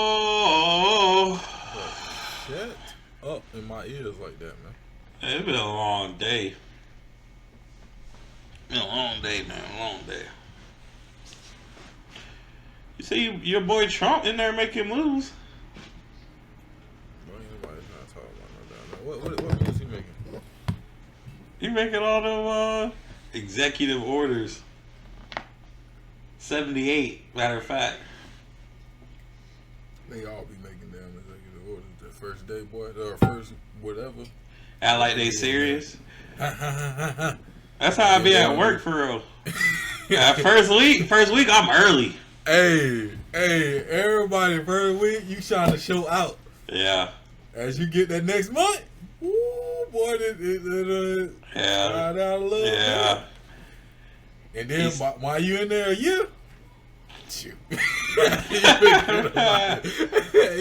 Oh, But shut up in my ears like that, man. it's been a long day. Been a long day, man. A long day. You see your boy Trump in there making moves. Don't ain't nobody trying to talk about no damn. What moves he making? He making all them executive orders. 78, matter of fact. They all be making damn executive orders. The first day, boy, or first whatever. Act like they serious. That's how I be at work for real. First week, I'm early. Hey, everybody, first week you trying to show out. Yeah. As you get that next month, ooh, boy, it Yeah. out a little Yeah. bit. And then while you in there a year, shoot. You ain't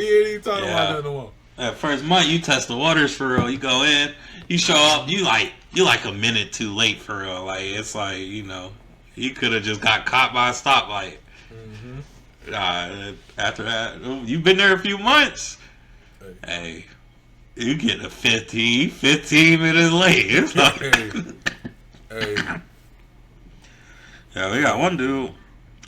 even talking about that no more. That first month, you test the waters for real. You go in, you show up, you like a minute too late for real. Like it's like you could have just got caught by a stoplight. After that, you've been there a few months. Hey, you get a 15 minutes late. It's like, Hey. yeah, we got one dude.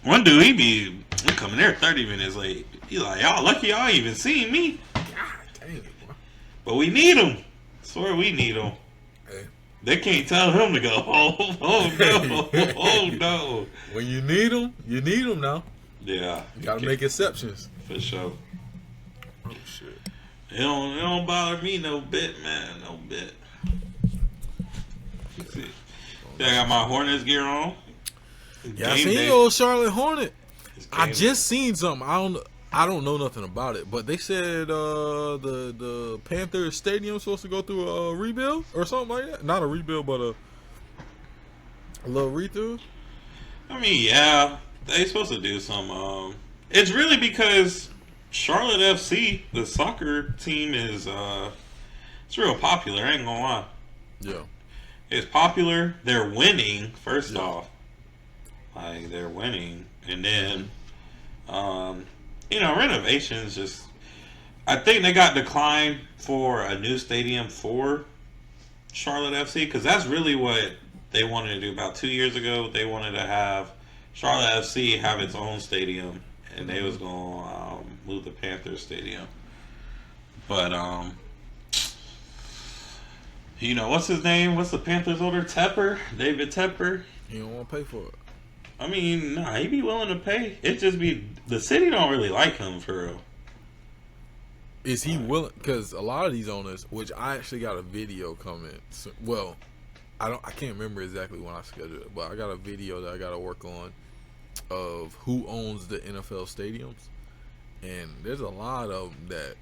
He coming there 30 minutes late. He like, y'all lucky y'all even seen me. God dang it, boy. But we need him. Swear we need him. Hey. They can't tell him to go. Oh no. Oh no. When you need them now. Yeah. You gotta make exceptions. For sure. Oh shit. It don't bother me no bit, man. No bit. See, I got my Hornets gear on. Yeah, I Game seen day. the old Charlotte Hornet. It's I game just seen something. I don't know nothing about it, but they said the Panthers stadium supposed to go through a rebuild or something like that. Not a rebuild, but a little rethrough. I mean, yeah, they supposed to do some. It's really because Charlotte FC, the soccer team, is it's real popular. I ain't gonna lie. Yeah, It's popular. They're winning. First off, like they're winning, and then renovations just. I think they got declined for a new stadium for Charlotte FC because that's really what they wanted to do about 2 years ago. They wanted to have Charlotte FC have its own stadium, and they was gonna move the Panthers stadium. But what's his name? What's the Panthers owner? Tepper, David Tepper. he don't want to pay for it. I mean, nah, he be willing to pay. It just be the city don't really like him for real. Is he willing? Because a lot of these owners, which I actually got a video coming. Well, I can't remember exactly when I scheduled it, but I got a video that I got to work on of who owns the NFL stadiums, and there's a lot of them that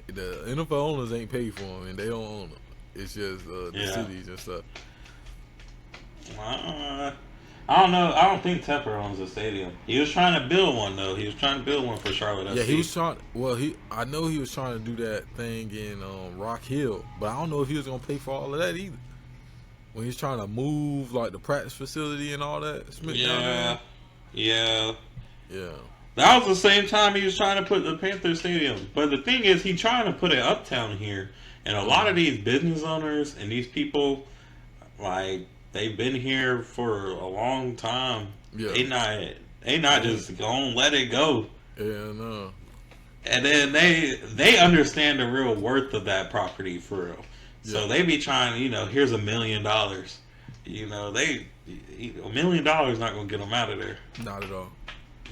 the NFL owners ain't paid for them, and they don't own them. It's just the cities and stuff. I don't know. I don't think Tepper owns a stadium. He was trying to build one though. He was trying to build one for Charlotte FC. Yeah, he was trying. Well, I know he was trying to do that thing in Rock Hill, but I don't know if he was gonna pay for all of that either. When he's trying to move like the practice facility and all that. Smith yeah. Yeah. That was the same time he was trying to put the Panther Stadium. But the thing is, he's trying to put it uptown here. And a lot of these business owners and these people, like, they've been here for a long time. Yeah. They not just gonna let it go. Yeah, no. And then they understand the real worth of that property for real. Yeah. So they be trying, here's $1 million. $1 million not gonna get them out of there. Not at all.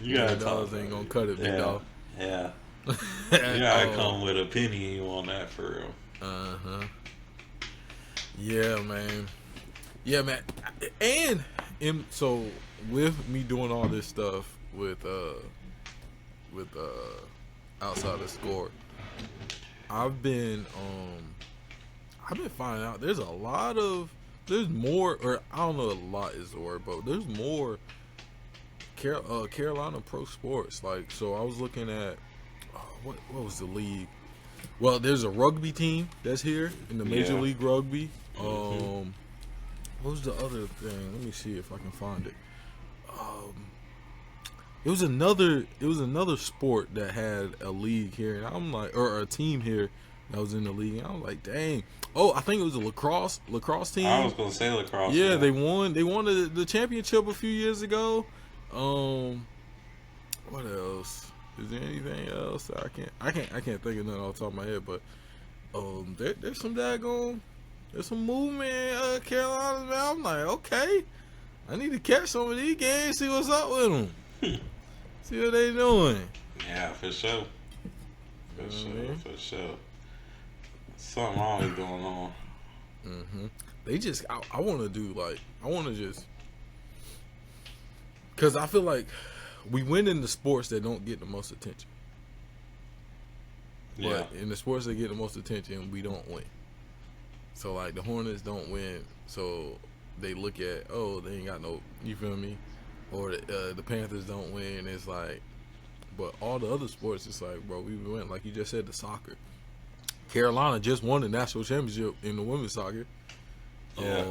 You gotta $1 ain't gonna cut it, big dog. Yeah. You gotta come with a penny on that for real. Yeah, man. Yeah, man. And so with me doing all this stuff with outside the score, I've been finding out there's more, or I don't know, a lot is the word, but there's more Carolina pro sports. Like, so I was looking at what was the league? Well, there's a rugby team that's here in the Major League Rugby. What was the other thing? Let me see if I can find it. It was another sport that had a league here, and I'm like, or a team here that was in the league, and I was like, dang. Oh, I think it was a lacrosse I team. was gonna say lacrosse. Yeah, they won. They won the championship a few years ago. What else? Is there anything else? I can't think of nothing off the top of my head. But there's some daggone, there's some movement in Carolina. Man, I'm like, okay, I need to catch some of these games, see what's up with them, see what they doing. Yeah, for sure. For sure. Something always going on. They just, I want to do like, I want to just, because I feel like we win in the sports that don't get the most attention. Yeah. But in the sports that get the most attention, we don't win. So like the Hornets don't win, so they look at, oh, they ain't got no, you feel me? Or the Panthers don't win. It's like, but all the other sports, it's like, bro, we went, like you just said, the soccer. Carolina just won the national championship in the women's soccer. Yeah.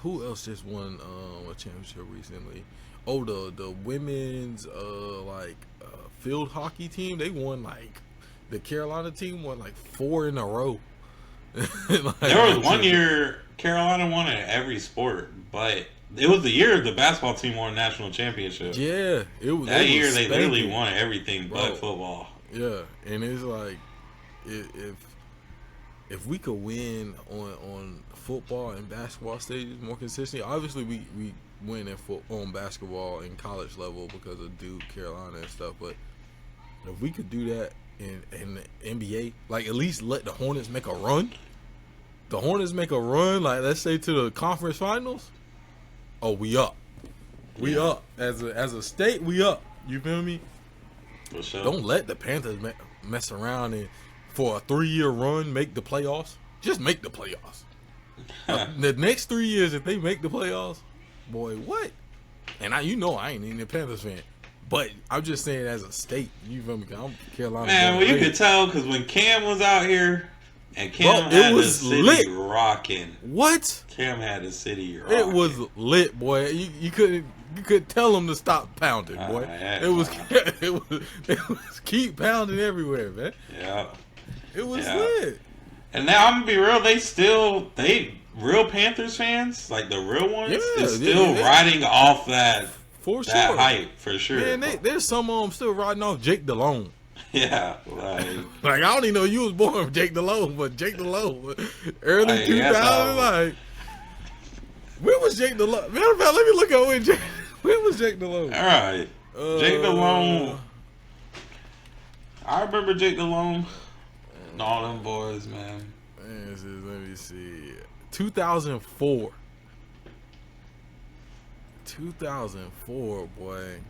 Who else just won a championship recently? Oh, the women's field hockey team. They won the Carolina team won 4 in a row. There was one year Carolina won in every sport, but it was the year the basketball team won a national championship. Yeah, it was that year. They spanking. literally won everything but Bro. football. Yeah, and it's like if we could win on football and basketball stages more consistently. Obviously, we win on basketball in college level because of Duke, Carolina, and stuff. But if we could do that in the NBA, at least let the Hornets make a run. The Hornets make a run, let's say to the conference finals. Oh, we up. We up as a state. We up. You feel me? For sure. Don't let the Panthers mess around and for a 3-year run make the playoffs. Just make the playoffs. The next 3 years, if they make the playoffs, boy, what? And I ain't even a Panthers fan, but I'm just saying as a state. You feel me? I'm Carolina. Man, well, you could tell because when Cam was out here, and Cam Bro, had the city rocking. What? Cam had the city rocking. It was lit, boy. You couldn't tell them to stop pounding, boy. It was keep pounding everywhere, man. Yeah. It was lit. And now I'm gonna be real. They real Panthers fans, the real ones, is still riding off that for that sure. Hype for sure. Man, there's some of them still riding off Jake DeLone. Yeah, I don't even know you was born with Jake DeLone, but Jake DeLone, early 2000, when was Jake DeLone? Matter of fact, let me look at when was Jake DeLone? All right, Jake DeLone. I remember Jake DeLone and all them boys, man. Let me see. 2004. 2004, boy.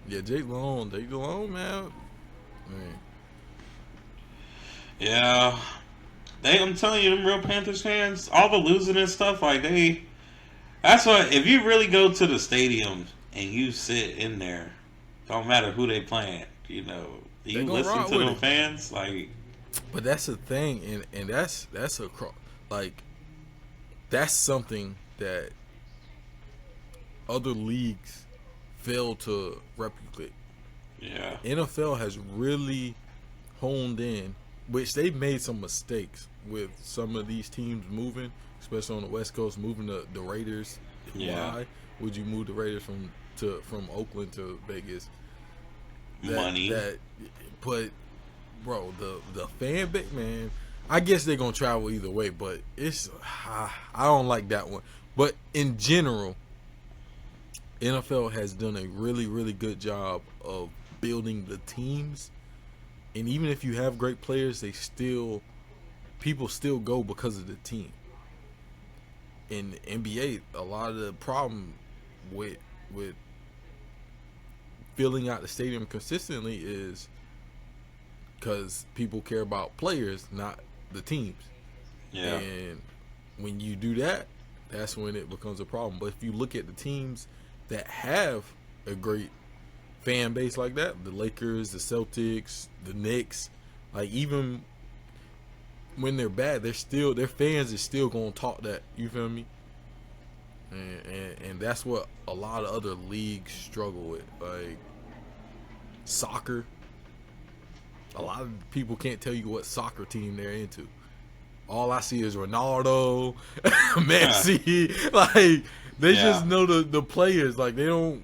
Yeah, Jake DeLone, man. Yeah, I'm telling you, them real Panthers fans, all the losing and stuff, that's what, if you really go to the stadium and you sit in there, don't matter who they playing, you listen to them fans, But that's the thing, and that's something that other leagues fail to replicate. Yeah. NFL has really honed in, which they've made some mistakes with some of these teams moving, especially on the West Coast, moving the Raiders. Yeah. Why would you move the Raiders from Oakland to Vegas? Money. But bro, the fan base, man. I guess they're gonna travel either way, but I don't like that one. But in general, NFL has done a really, really good job of building the teams, and even if you have great players, people still go because of the team. In the NBA, a lot of the problem with filling out the stadium consistently is because people care about players, not the teams. Yeah. And when you do that, that's when it becomes a problem. But if you look at the teams that have a great fan base like that, the Lakers, the Celtics, the Knicks, even when they're bad, their fans is still gonna talk that. You feel me? and that's what a lot of other leagues struggle with. Like soccer, a lot of people can't tell you what soccer team they're into. All I see is Ronaldo, Messi. Like they just know the players. Like they don't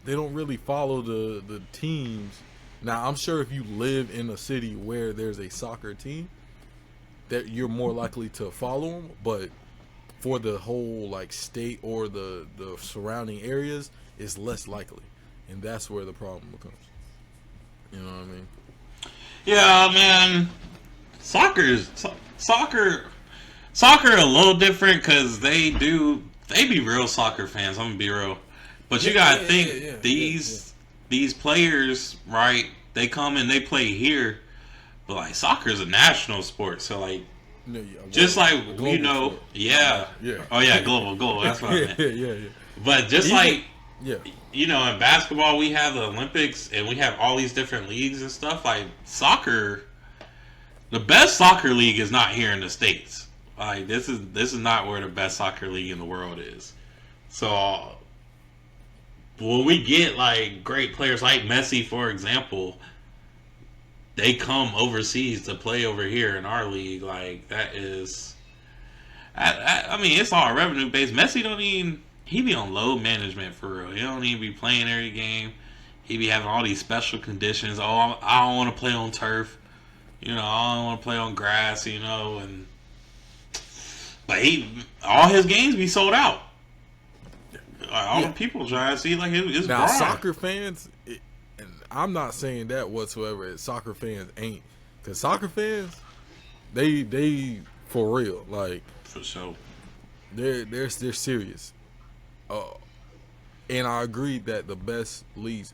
really follow the teams. Now I'm sure if you live in a city where there's a soccer team, that you're more likely to follow them. But for the whole like state or the surrounding areas, it's less likely, and that's where the problem becomes. You know what I mean? Yeah, man. Soccer a little different because they be real soccer fans. I'm gonna be real, but you gotta think these players, right? They come and they play here, but like soccer is a national sport, so like. Just like you know, sport. Yeah. Oh yeah, global. That's what I meant. yeah. But just you know, in basketball we have the Olympics and we have all these different leagues and stuff. Like soccer, the best soccer league is not here in the States. Like this is not where the best soccer league in the world is. So when we get like great players like Messi, for example, they come overseas to play over here in our league. Like that is, I mean, it's all revenue based. Messi he be on load management for real. He don't even be playing every game. He be having all these special conditions. Oh, I don't want to play on turf. You know, I don't want to play on grass. You know, but all his games be sold out. All the people try to see like it's now broad. Soccer fans. And I'm not saying that whatsoever. Soccer fans ain't, because soccer fans, they for real, like for sure. They're serious. And I agree that the best leagues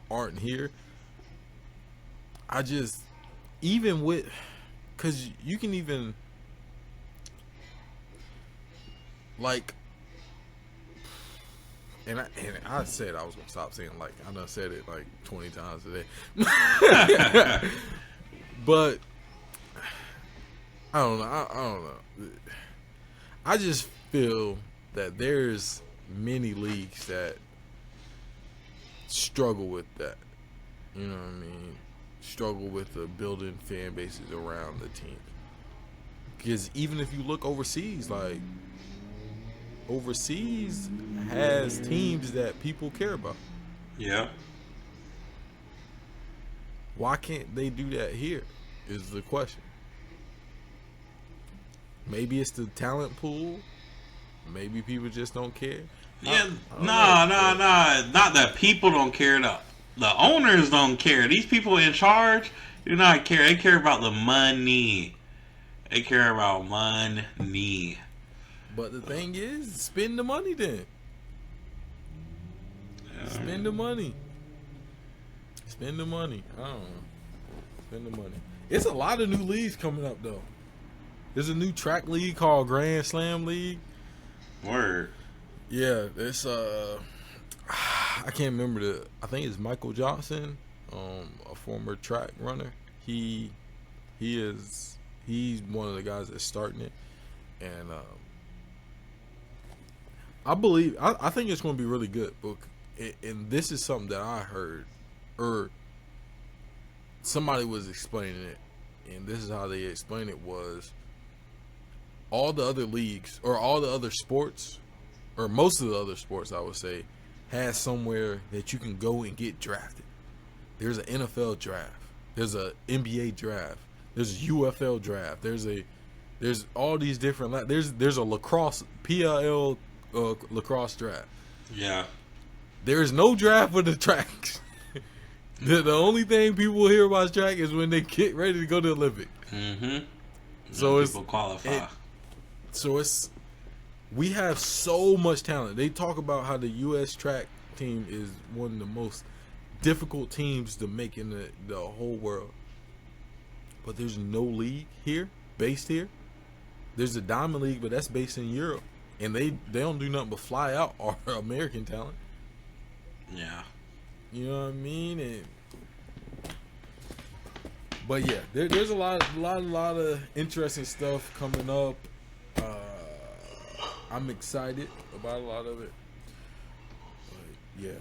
aren't here. I just even with, because you can even like. And I said I was gonna stop saying like. I done said it like 20 times today. But I don't know. I don't know. I just feel that there's many leagues that struggle with that. You know what I mean? Struggle with the building fan bases around the team. Because even if you look overseas, like. Overseas has teams that people care about. Yeah. Why can't they do that here? Is the question. Maybe it's the talent pool. Maybe people just don't care. Yeah, nah. Not that people don't care. The owners don't care. These people in charge do not care. They care about the money. They care about money. But the thing is, spend the money then. Spend the money. Spend the money. I don't know. Spend the money. It's a lot of new leagues coming up though. There's a new track league called Grand Slam League. Word. Yeah, it's I can't remember I think it's Michael Johnson, a former track runner. He's one of the guys that's starting it, and I think it's going to be really good. And this is something that I heard, or somebody was explaining it, and this is how they explained it was all the other leagues or all the other sports, or most of the other sports, I would say, has somewhere that you can go and get drafted. There's an NFL draft. There's a NBA draft. There's a UFL draft. There's all these different. There's a lacrosse PLL lacrosse draft. Yeah. There's no draft for the tracks. The only thing people hear about track is when they get ready to go to the Olympic. Mm-hmm. So people qualify. We have so much talent. They talk about how the U.S. track team is one of the most difficult teams to make in the whole world. But there's no league here, based here. There's a Diamond League, but that's based in Europe. And they don't do nothing but fly out our American talent. Yeah. You know what I mean? But yeah, there's a lot of interesting stuff coming up. I'm excited about a lot of it. But yeah,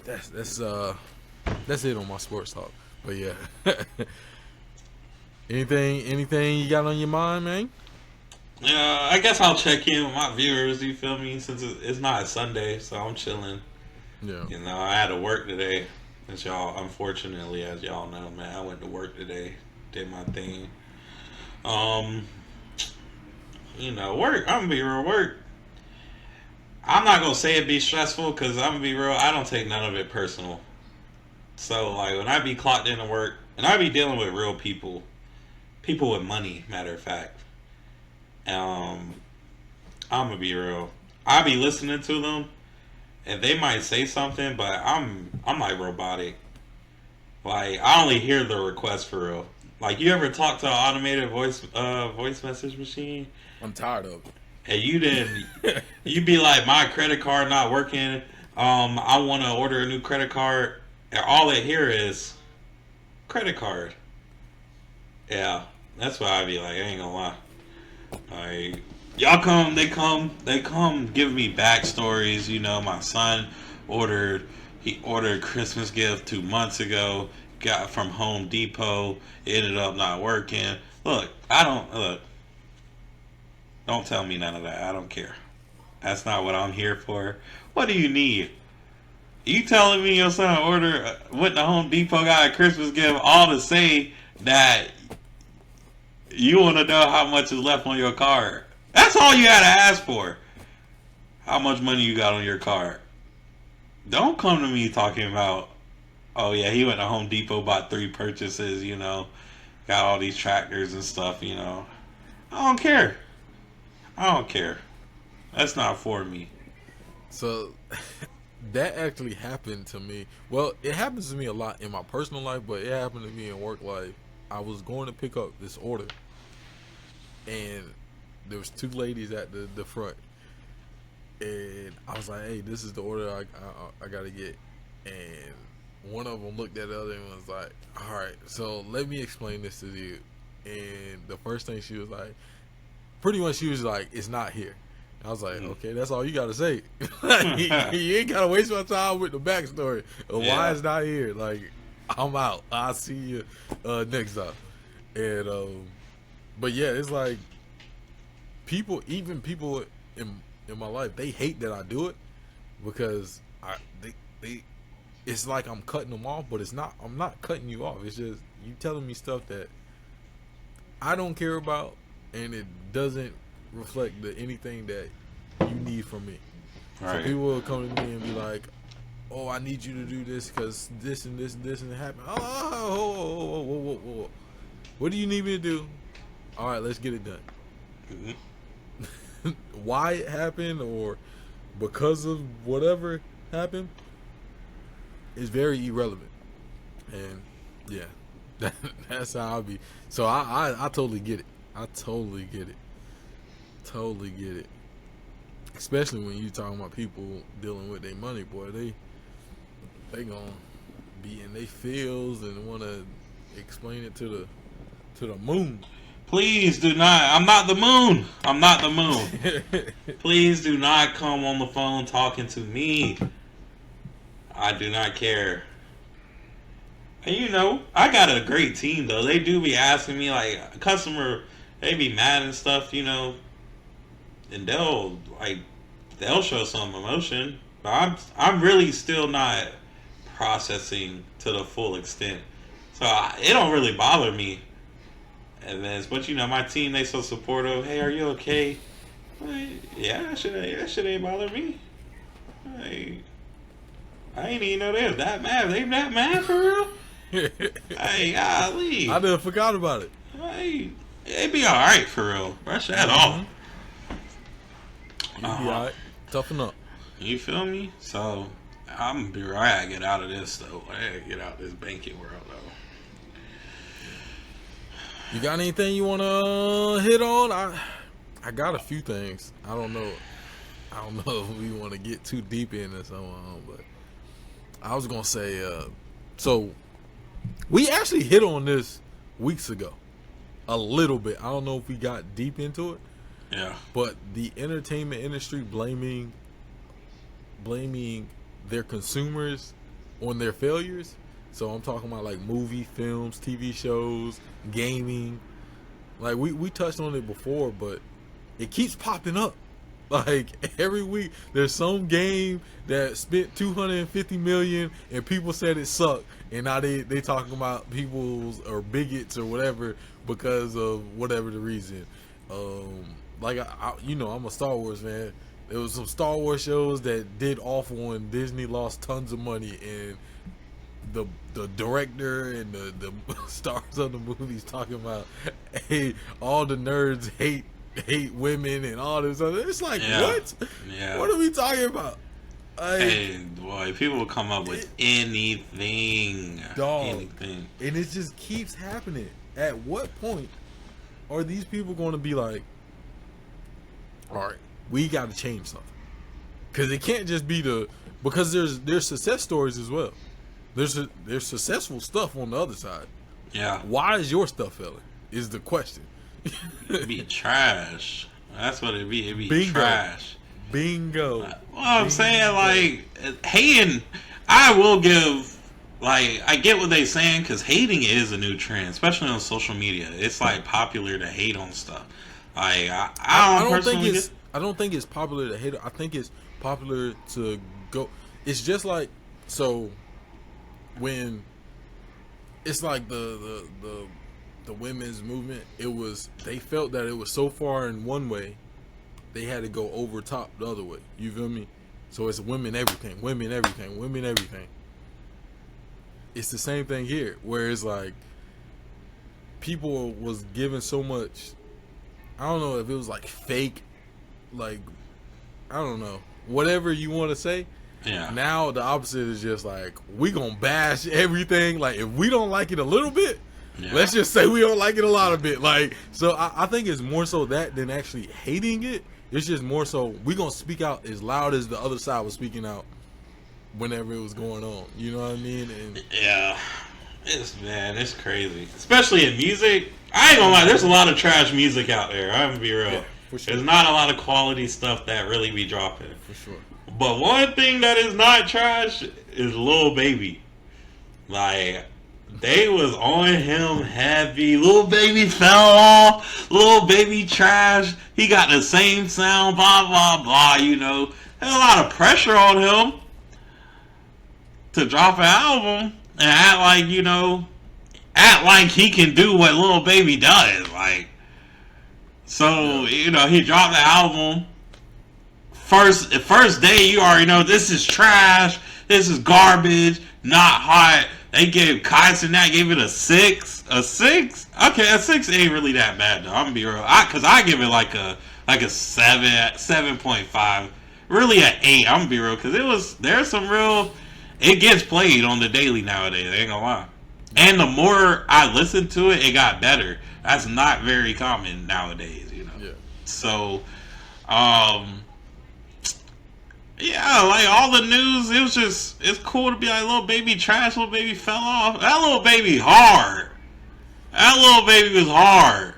that's it on my sports talk. But yeah, anything you got on your mind, man? Yeah, I guess I'll check in with my viewers. You feel me? Since it's not a Sunday, so I'm chilling. Yeah. You know, I had to work today. As y'all, unfortunately, as y'all know, man, I went to work today, did my thing. Um, work. I'm gonna be real. Work. I'm not gonna say it be stressful because I'm gonna be real. I don't take none of it personal. So like when I be clocked into work and I be dealing with real people, people with money. Matter of fact, um, I'm gonna be real. I be listening to them and they might say something, but I'm like robotic. Like I only hear the request for real. Like you ever talk to an automated voice message machine? I'm tired of And you didn't. You be like, my credit card not working. I want to order a new credit card, and all they hear is credit card. Yeah, that's why I be like, I ain't gonna lie. Like, y'all come, they come, give me backstories. You know, my son he ordered a Christmas gift 2 months ago. Got from Home Depot. It ended up not working. Look, I don't look. Don't tell me none of that. I don't care. That's not what I'm here for. What do you need? You telling me your son went to Home Depot, got a Christmas gift, all to say that you want to know how much is left on your card? That's all you had to ask for. How much money you got on your card? Don't come to me talking about, oh yeah, he went to Home Depot, bought 3 purchases, got all these tractors and stuff, I don't care. I don't care. That's not for me. So that actually happened to me. Well, it happens to me a lot in my personal life, but it happened to me in work life. I was going to pick up this order, and there was 2 ladies at the front, and I was like, "Hey, this is the order I got to get." And one of them looked at the other and was like, "All right, so let me explain this to you." And the first thing she was like, pretty much she was like, "It's not here." I was like, okay, that's all you gotta say. You ain't gotta waste my time with the backstory of why it's not here. Like, I'm out. I'll see you next time. And but yeah, it's like even people in my life, they hate that I do it because they it's like I'm cutting them off, but it's not. I'm not cutting you off. It's just you telling me stuff that I don't care about, and it doesn't reflect anything that you need from me. Right. So people will come to me and be like, "Oh, I need you to do this because this and this and this and it happened." Whoa. What do you need me to do? All right, let's get it done. Mm-hmm. Why it happened or because of whatever happened is very irrelevant. And yeah, that's how I'll be. So I totally get it. I totally get it. Totally get it. Especially when you talking about people dealing with their money, boy. They gonna be in their feels and want to explain it to the moon. Please do not. I'm not the moon. I'm not the moon. Please do not come on the phone talking to me. I do not care. And I got a great team though. They do be asking me like a customer. They be mad and stuff, and they'll show some emotion, but I'm really still not processing to the full extent, so it don't really bother me. And then, but my team, they so supportive. Hey, are you okay? Like, yeah, that shit ain't bother me. Like, I ain't even know they was that mad. They that mad for real? Hey, golly. I never forgot about it. Hey, it'd be alright for real. Brush that off. You'd be alright. Toughen up. You feel me? So, I'm gonna be right. I gotta get out of this though. I gotta get out of this banking world though. You got anything you wanna hit on? I got a few things. I don't know if we want to get too deep into something, but I was gonna say, so we actually hit on this weeks ago, a little bit. I don't know if we got deep into it, Yeah. But the entertainment industry blaming their consumers on their failures. So I'm talking about like movie, films, TV shows, gaming. Like we touched on it before, but it keeps popping up. Like every week, there's some game that spent 250 million, and people said it sucked, and now they talking about people's or bigots or whatever because of whatever the reason. Like I'm a Star Wars fan. There was some Star Wars shows that did awful, and Disney lost tons of money, and the director and the stars of the movies talking about, hey, all the nerds hate women and all this other. It's like, what? Yeah. What are we talking about? Like, hey, boy, people will come up with anything. Dog. Anything. And it just keeps happening. At what point are these people going to be like, all right, we got to change something? Because it can't just be because there's success stories as well. There's successful stuff on the other side. Yeah. Why is your stuff failing? Is the question. It'd be trash. That's what it'd be. It'd be Bingo. trash. Bingo. Well, I'm saying, like, hating, I will give, like, I get what they're saying, because hating is a new trend, especially on social media. It's, like, popular to hate on stuff. Like, I don't think it's popular to hate. I think it's popular to go. It's just like, so when it's like the women's movement, they felt that it was so far in one way, they had to go over top the other way. You feel me? So it's women everything. It's the same thing here, where it's like people was given so much. I don't know if it was like fake, like, I don't know, whatever you want to say. Yeah. Now the opposite is just like, we gonna bash everything. Like, if we don't like it a little bit, let's just say we don't like it a lot of bit. Like, so I think it's more so that than actually hating it. It's just more so we gonna speak out as loud as the other side was speaking out whenever it was going on. You know what I mean? And yeah, it's crazy, especially in music. I ain't gonna lie, there's a lot of trash music out there. I'm gonna be real. Yeah, for sure. There's not a lot of quality stuff that really be dropping. For sure. But one thing that is not trash is Lil Baby. Like, they was on him heavy. Lil Baby fell off. Lil Baby trash. He got the same sound, blah, blah, blah, you know. There's a lot of pressure on him to drop an album and act like he can do what Lil Baby does. Like, so, he dropped the album. First day, you already know this is trash. This is garbage. Not hot. They gave Kais and that gave it a 6. A 6? Okay, a 6 ain't really that bad though. I'm gonna be real. Cause I give it like a 7, 7.5. Really an 8. I'm gonna be real. Cause there's some real. It gets played on the daily nowadays. I ain't gonna lie. And the more I listen to it, it got better. That's not very common nowadays, Yeah. So, yeah, like all the news, it's cool to be like, Lil Baby trash, Lil Baby fell off. That Lil Baby hard. That Lil Baby was hard.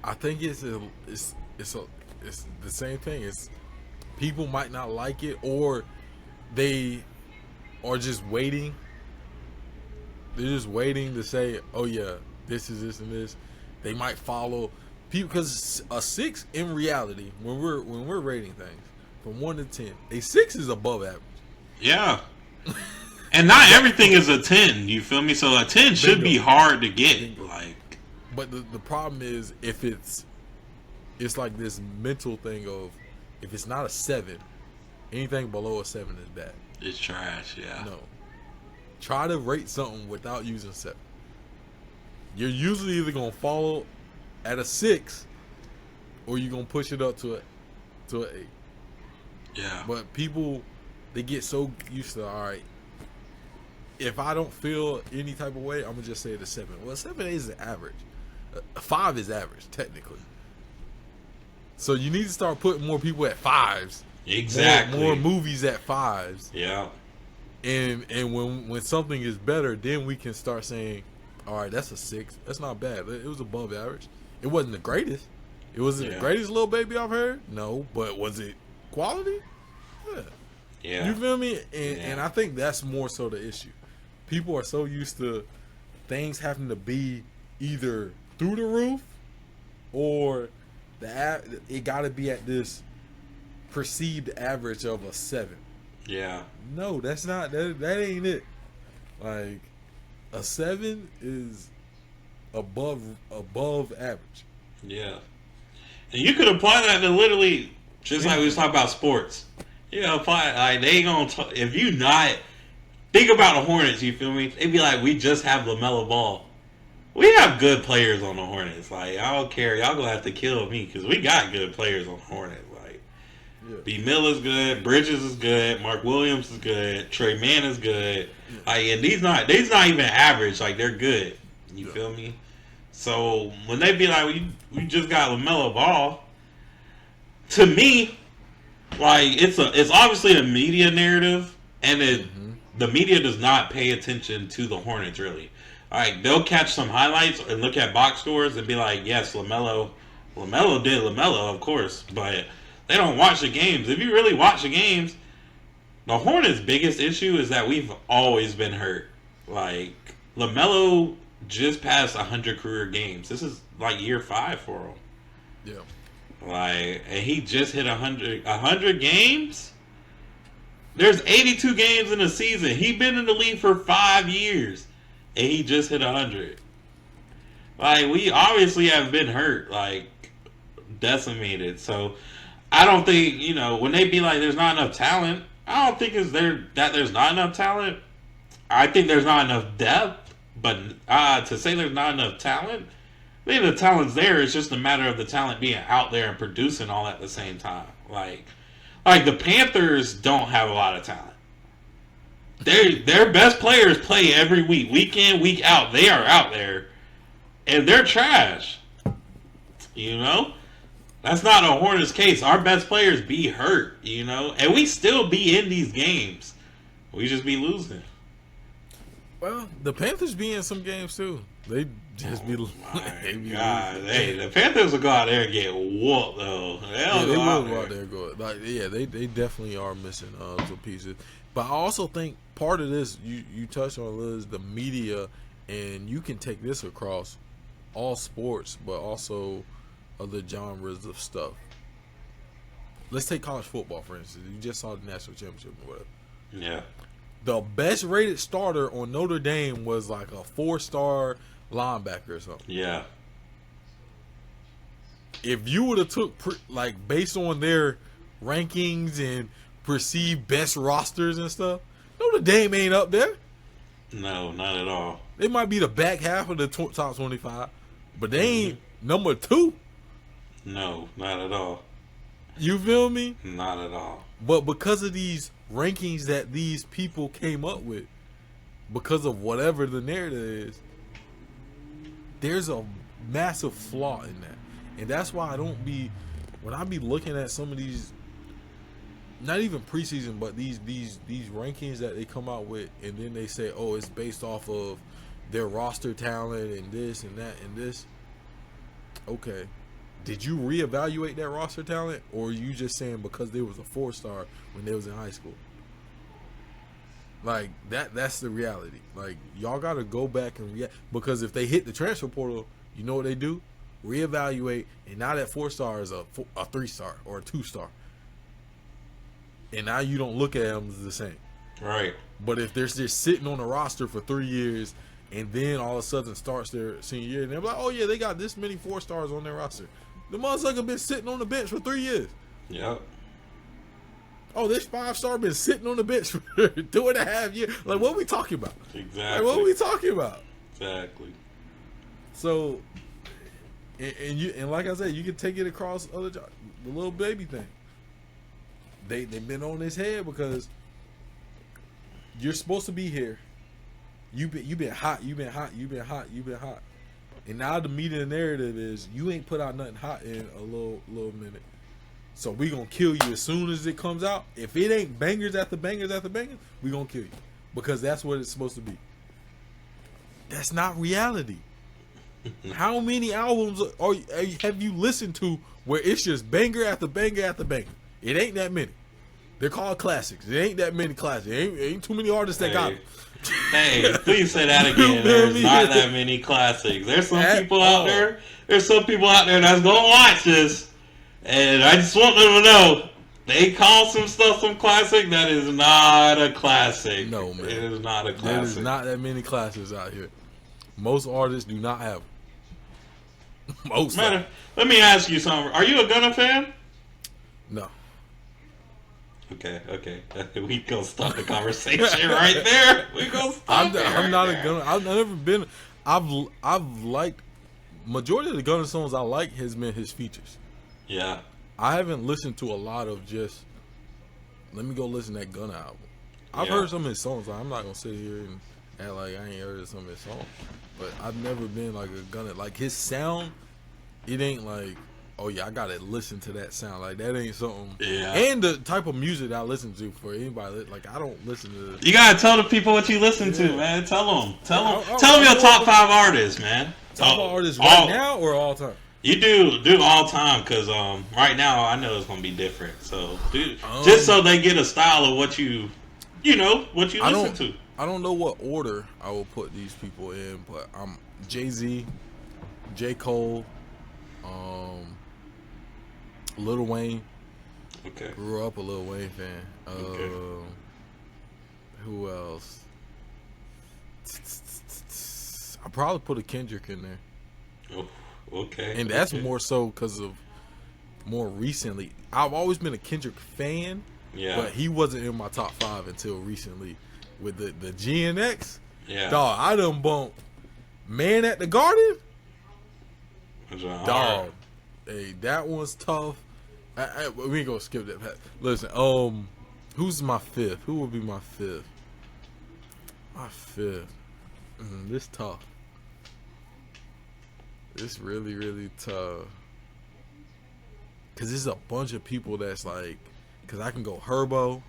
I think it's the same thing. It's people might not like it, or they are just waiting. They're just waiting to say, "Oh yeah, this is this and this." They might follow people because a 6 in reality, when we're rating things from 1 to 10, a 6 is above average. Yeah. And not everything is a 10, you feel me? So a 10 should be hard to get. Bingo. Like, but the problem is if it's like this mental thing of, if it's not a 7, anything below a 7 is bad. it's trash, yeah. No. Try to rate something without using 7. You're usually either gonna follow at a 6, or you're gonna push it up to an 8. Yeah. But people, they get so used to, all right, if I don't feel any type of way, I'm gonna just say it's a 7. Well, 7 is average. 5 is average technically. So you need to start putting more people at 5s. Exactly. More movies at 5s. Yeah. And when something is better, then we can start saying, all right, that's a 6. That's not bad. It was above average. It wasn't the greatest, It wasn't the greatest little baby I've heard. No, but was it quality? Yeah. Yeah. You feel me? And I think that's more so the issue. People are so used to things having to be either through the roof or it got to be at this perceived average of a 7. Yeah. No, that's not. That ain't it. Like a 7 is above average. Yeah. And you could apply that to literally just like we was talking about sports. You know, apply like they ain't gonna if you not think about the Hornets. You feel me? They'd be like, we just have LaMelo Ball. We have good players on the Hornets. Like I don't care, y'all gonna have to kill me because we got good players on the Hornets. Like B. Miller's good, Bridges is good, Mark Williams is good, Trey Mann is good. Like and these not even average. Like they're good. You feel me? So when they be like, we just got LaMelo Ball, to me, like it's obviously a media narrative, and the media does not pay attention to the Hornets really. Like they'll catch some highlights and look at box scores and be like, yes, LaMelo did LaMelo, of course, but they don't watch the games. If you really watch the games, the Hornets' biggest issue is that we've always been hurt. Like LaMelo just passed 100 career games. This is like year 5 for him. Yeah. Like, and he just hit 100 games? There's 82 games in a season. He's been in the league for 5 years. And he just hit 100. Like, we obviously have been hurt. Like, decimated. So, I don't think, you know, when they be like, there's not enough talent, I don't think there's not enough talent. I think there's not enough depth. But to say there's not enough talent, I think the talent's there. It's just a matter of the talent being out there and producing all at the same time. Like the Panthers don't have a lot of talent. Their best players play every week in, week out. They are out there, and they're trash. You know, that's not a Hornets case. Our best players be hurt. You know, and we still be in these games. We just be losing. Well, the Panthers be in some games too. They just be. Hey, the Panthers will go out there and get whooped though. They will go out there and go. Like, yeah, they definitely are missing some pieces. But I also think part of this you touched on is the media, and you can take this across all sports, but also other genres of stuff. Let's take college football for instance. You just saw the national championship or whatever. Yeah. The best rated starter on Notre Dame was like a 4-star linebacker or something. Yeah. If you would have took like based on their rankings and perceived best rosters and stuff, Notre Dame ain't up there. No, not at all. They might be the back half of the top 25, but they ain't number 2. No, not at all. You feel me? Not at all. But because of these rankings that these people came up with, because of whatever the narrative is, there's a massive flaw in that. And that's why when I be looking at some of these, not even preseason, but these rankings that they come out with, and then they say, oh, it's based off of their roster talent and this and that and this. Okay. Did you reevaluate that roster talent, or are you just saying because they was a 4-star when they was in high school? Like that's the reality. Like y'all got to go back and react, because if they hit the transfer portal, you know what they do? Reevaluate, and now that 4-star is a 3-star or a 2-star, and now you don't look at them as the same. Right. But if they're just sitting on the roster for 3 years, and then all of a sudden starts their senior year, and they're like, oh yeah, they got this many 4-stars on their roster. The motherfucker been sitting on the bench for 3 years. Yep. Oh, this 5-star been sitting on the bench for 2.5 years. Like, what are we talking about? Exactly. Like, what are we talking about? Exactly. So, and like I said, you can take it across other jobs. The little baby thing. They've been on his head because you're supposed to be here. You've been hot. And now the media narrative is you ain't put out nothing hot in a little minute. So we gonna kill you as soon as it comes out. If it ain't bangers after bangers after bangers, we gonna kill you. Because that's what it's supposed to be. That's not reality. How many albums have you listened to where it's just banger after banger after banger? It ain't that many. They're called classics. It ain't that many classics. It ain't too many artists that got them. Hey, please say that again. There's not that many classics. There's some people out there. There's some people out there that's gonna watch this, and I just want them to know they call some stuff some classic. That is not a classic. No, man. It is not a classic. There is not that many classics out here. Most artists do not have them. Most. Man, let me ask you something. Are you a Gunna fan? No. Okay. We gonna stop the conversation right there. We gonna stop. I'm not a Gunna. I've never been. I've liked majority of the Gunna songs I like has been his features. Yeah. I haven't listened to a lot of just. Let me go listen to that Gunna album. I've heard some of his songs. I'm not gonna sit here and act like I ain't heard some of his songs, but I've never been like a Gunna. Like his sound, it ain't like, oh yeah, I gotta listen to that sound. Like that ain't something. Yeah. And the type of music that I listen to for anybody, like I don't listen to. You gotta tell the people what you listen to, man. Tell them your top 5 artists, man. Top 5 artists right now or all time? You do all time, because right now I know it's gonna be different. So just so they get a style of what you listen to. I don't know what order I will put these people in, but I'm Jay-Z, J. Cole, Lil Wayne. Okay. Grew up a Lil Wayne fan. Okay. Who else? I probably put a Kendrick in there. Oh, okay. And that's more so because of more recently. I've always been a Kendrick fan. Yeah. But he wasn't in my top 5 until recently with the GNX. Yeah. Dog, I done bumped Man at the Garden. Dog. Hey, that one's tough. We ain't gonna skip that. Listen, who's my 5th? Who would be my 5th? My 5th. This tough. This really, really tough. Cause there's a bunch of people that's like, cause I can go Herbo.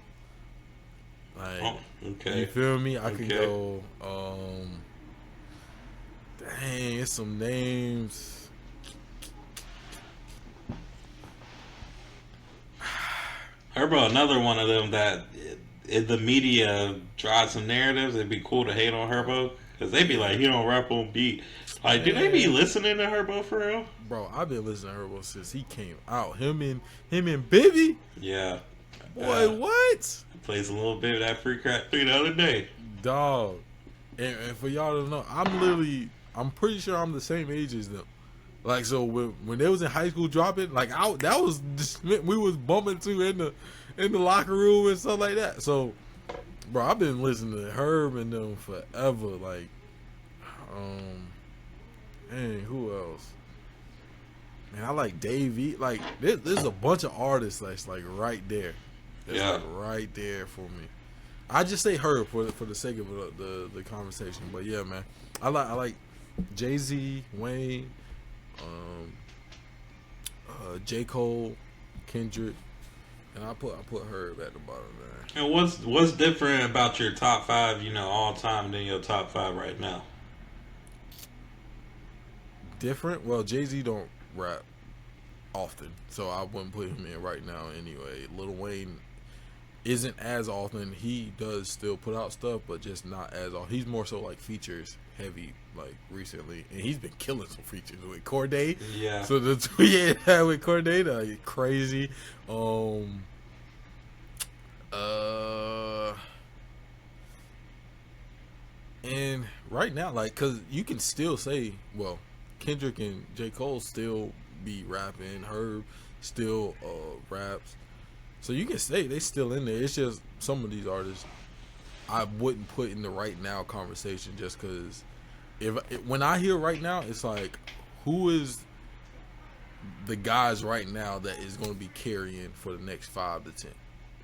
Like, okay. You feel me? I can go. Dang, it's some names. Herbo, another one of them that if the media drives some narratives, it'd be cool to hate on Herbo because they be like, he don't rap on beat. Like, do they be listening to Herbo for real? Bro, I've been listening to Herbo since he came out. Him and Bibby. Yeah. Boy, what? Plays a little bit of that Free Crack 3 the other day. Dog. And for y'all to know, I'm pretty sure I'm the same age as them. Like, so when they was in high school dropping, like that was just, we was bumping to in the locker room and stuff like that. So, bro, I've been listening to Herb and them forever. Like, dang, who else? Man, I like Dave E. Like, there's a bunch of artists that's like right there. That's like right there for me. I just say Herb for the sake of the conversation. But yeah, man, I like Jay-Z, Wayne, J. Cole, Kendrick, and I put Herb at the bottom there. And what's different about your top 5, all time than your top 5 right now? Different? Well, Jay-Z don't rap often, so I wouldn't put him in right now anyway. Lil Wayne isn't as often. He does still put out stuff, but just not as often. He's more so like features heavy, like recently, and he's been killing some features with Corday. Yeah. So the tweet he had with Corday, like crazy. And right now, like, cause you can still say, well, Kendrick and J. Cole still be rapping. Herb still raps. So you can say they still in there. It's just some of these artists I wouldn't put in the right now conversation just because when I hear right now, it's like, who is the guys right now that is going to be carrying for the next 5 to 10?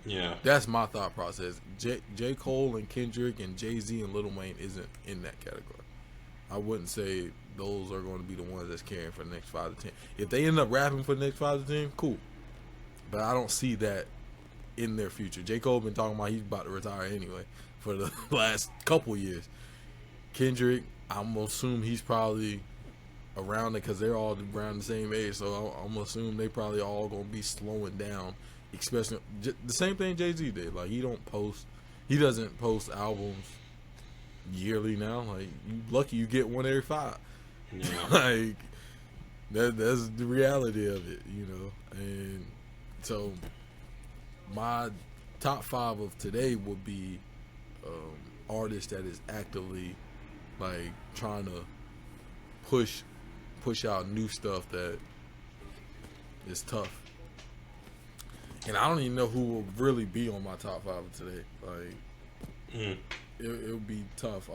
Yeah. That's my thought process. J. Cole and Kendrick and Jay-Z and Lil Wayne isn't in that category. I wouldn't say those are going to be the ones that's carrying for the next 5 to 10. If they end up rapping for the next 5 to 10, cool. But I don't see that in their future. J. Cole been talking about he's about to retire anyway for the last couple years. Kendrick, I'm going to assume he's probably around it because they're all around the same age. So I'm gonna assume they probably all gonna be slowing down. Especially the same thing Jay-Z did. Like he doesn't post albums yearly now. Like you lucky you get one every 5. Yeah. Like that's the reality of it, you know. And so my top 5 of today would be artist that is actively like trying to push out new stuff that is tough. And I don't even know who will really be on my top 5 of today. Like it would be tough.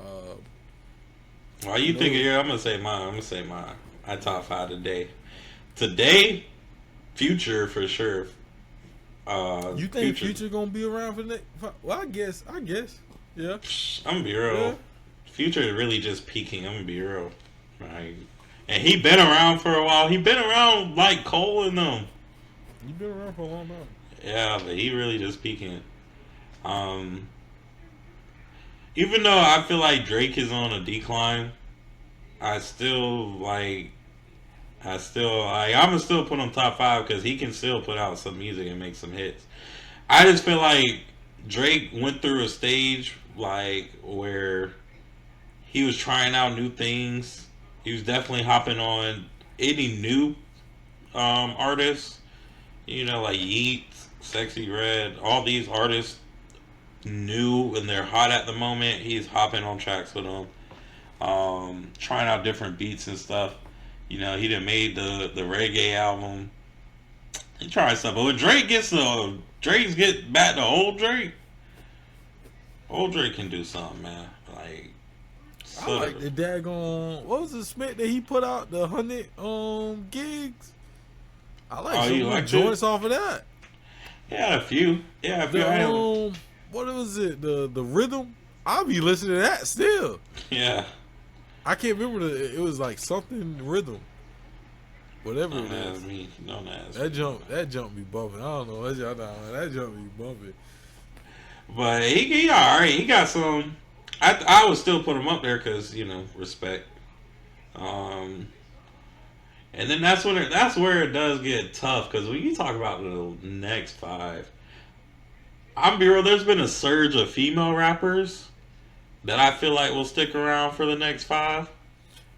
Why you think? Yeah, I'm gonna say mine. My top 5 today. Today, Future for sure. You think Future gonna be around for the next? Well, I guess. Yeah. I'm gonna be real. Yeah. Future is really just peaking. I'm gonna be real. Right. And he been around for a while. He been around like Cole and them. He been around for a long time. Yeah, but he really just peaking. Even though I feel like Drake is on a decline, I'm still I'ma still put him top 5 because he can still put out some music and make some hits. I just feel like Drake went through a stage like where he was trying out new things. He was definitely hopping on any new artists, you know, like Yeats, Sexy Red, all these artists new and they're hot at the moment. He's hopping on tracks with them, trying out different beats and stuff. You know, he done made the reggae album. He tried stuff, but when Drake get back to old Drake can do something, man. Like, I like the daggone. What was the Smith that he put out the 100 gigs? I like some joints off of that. Yeah, a few. What was it? The rhythm. I'll be listening to that still. Yeah. I can't remember it was like something rhythm. Whatever it is. That jump be bumping. I don't know. That jump be bumping. But he alright. He got some. I would still put him up there because, you know, respect. And then that's where it does get tough because when you talk about the next 5, I'm be real. There's been a surge of female rappers that I feel like will stick around for the next 5.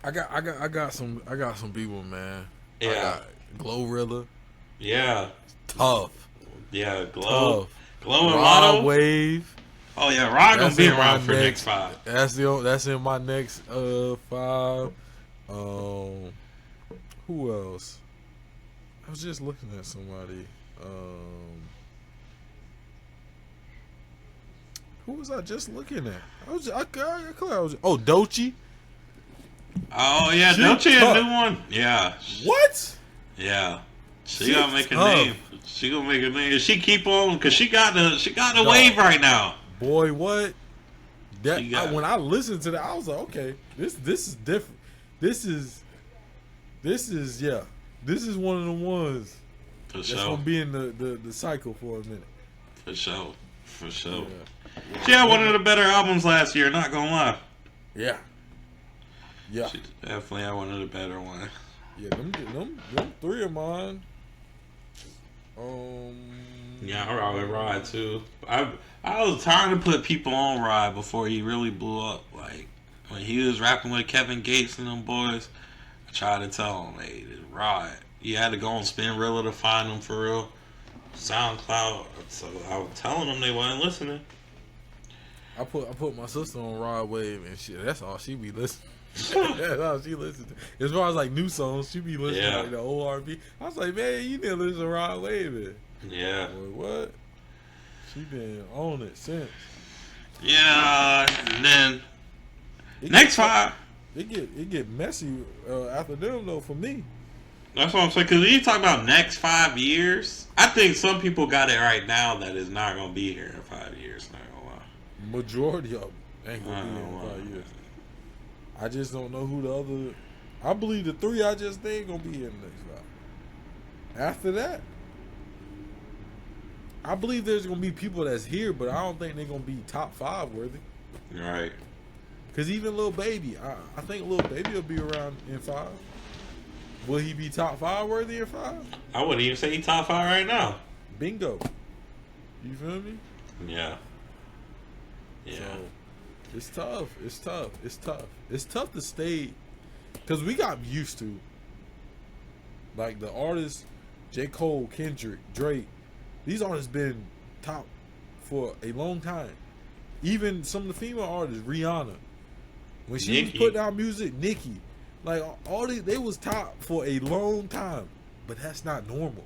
I got some people, man. Yeah, Glorilla. Yeah, tough. Yeah, Glow and Rod Wave. Oh yeah, Rod gonna be around for next 5. That's in my next 5. Who else? I was just looking at somebody. Who was I just looking at? Doechii. Oh yeah, Doechii a new one. Yeah. What? Yeah. She gonna make a name. She gonna make a name. She keep on because she got the wave right now. Boy, what? When I listened to that, I was like, okay, this is different. This is one of the ones that's gonna be in the cycle for a minute. For sure. Yeah. She had one of the better albums last year, not gonna lie. Yeah. She definitely had one of the better ones. Yeah, them 3 of mine. Yeah, I rock with Rod too. I was trying to put people on Rod before he really blew up. Like when he was rapping with Kevin Gates and them boys, I tried to tell him, hey, Rod. You had to go on Spinrilla to find them for real. SoundCloud. So I was telling them they wasn't listening. I put my sister on Rod Wave and shit. That's all she be listening. That's all she listens to. As far as like new songs, she be listening to like the old R&B. I was like, man, you didn't listen to Rod Wave, man. Yeah. Boy, what? She been on it since. Yeah, and then next 5. It get messy after them though for me. That's what I'm saying. Because when you talk about next 5 years, I think some people got it right now that is not gonna be here in 5 years. Not gonna lie. Majority of them ain't gonna be here in 5 years. I just don't know who the other. I believe the 3 I just named gonna be here in the next 5. After that, I believe there's gonna be people that's here, but I don't think they're gonna be top 5 worthy. Right. Cause even Lil Baby, I think Lil Baby will be around in 5. Will he be top 5 worthy in 5? I wouldn't even say he top 5 right now. Bingo. You feel me? Yeah. Yeah. So, it's tough. It's tough. It's tough. It's tough to stay, because we got used to, like, the artists, J. Cole, Kendrick, Drake. These artists been top for a long time. Even some of the female artists, Rihanna, when she was putting out music, Nicki, like all these, they was top for a long time. But that's not normal.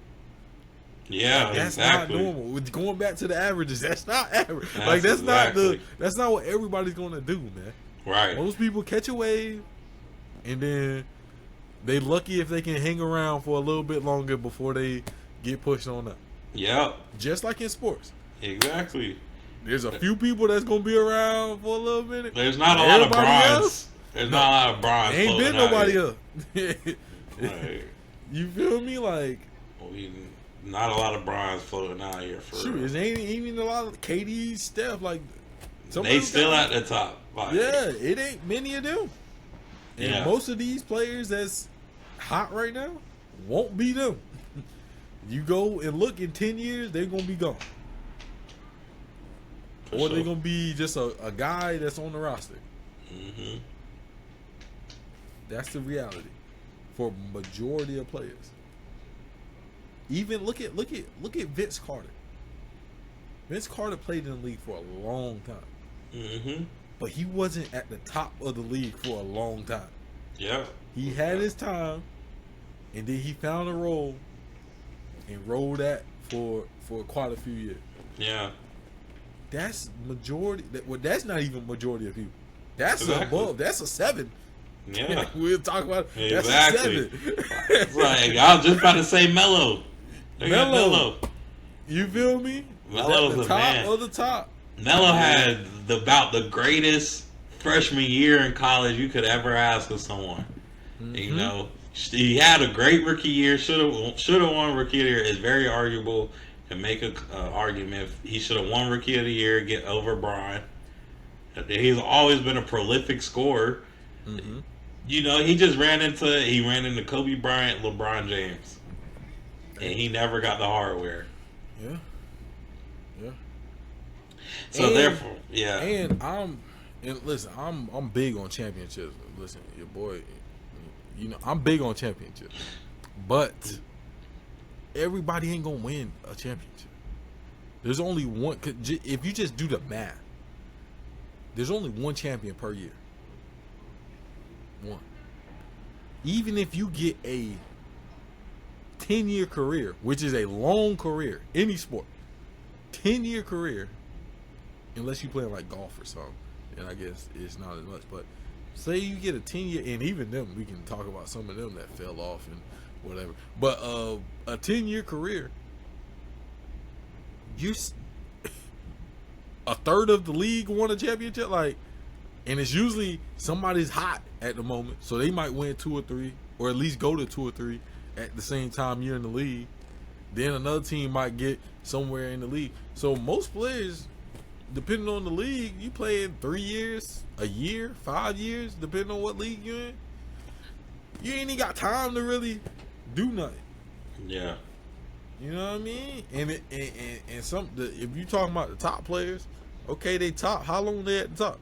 Yeah, like, that's exactly. not normal. With going back to the averages, that's not average. That's That's not what everybody's gonna do, man. Right. Most people catch a wave, and then they lucky if they can hang around for a little bit longer before they get pushed on up. Yep. Just like in sports. Exactly. There's a few people that's gonna be around for a little minute. There's not a lot of bronze. There's not a lot of bronze. Ain't been nobody else. Right. You feel me? Like, not a lot of bronze floating out here for shoot, real. it ain't even a lot of KD, Steph. Like, they still at the top. Like, yeah, it ain't many of them. And most of these players that's hot right now won't be them. You go and look in 10 years, they're gonna be gone. Or they're gonna be just a guy that's on the roster. Mm-hmm. That's the reality for majority of players. Even look at Vince Carter. Vince Carter played in the league for a long time. Mm-hmm. But he wasn't at the top of the league for a long time. Yeah. He had his time, and then he found a role and rolled that for quite a few years. Yeah. That's majority. That's not even majority of people. That's above. That's a 7. Yeah. We'll talk about it. Exactly. That's a 7. It's like, I was just about to say Melo. Melo. You feel me? Melo's the the top man. of the top. Melo had about the greatest freshman year in college you could ever ask of someone. Mm-hmm. You know, he had a great rookie year. Should have won rookie of the year. It's very arguable. Can make an argument. He should have won rookie of the year. Get over Bron. He's always been a prolific scorer. Mm-hmm. You know, he ran into Kobe Bryant, LeBron James, and he never got the hardware. Yeah. Yeah. So therefore, yeah. And listen, I'm big on championships. Listen, your boy, you know, I'm big on championships. But everybody ain't gonna win a championship. There's only one. If you just do the math, there's only one champion per year. One. Even if you get a 10-year career, which is a long career, any sport, 10-year career, unless you play like golf or something, and I guess it's not as much. But say you get a 10-year, and even them, we can talk about some of them that fell off and whatever. But a 10-year career, you a third of the league won a championship, like, and it's usually somebody's hot at the moment, so they might win 2 or 3, or at least go to 2 or 3 at the same time you're in the league. Then another team might get somewhere in the league. So most players, depending on the league, you play in 3 years, a year, 5 years, depending on what league you're in. You ain't even got time to really do nothing. Yeah. You know what I mean? And if you talking about the top players, okay, they top. How long they at the top?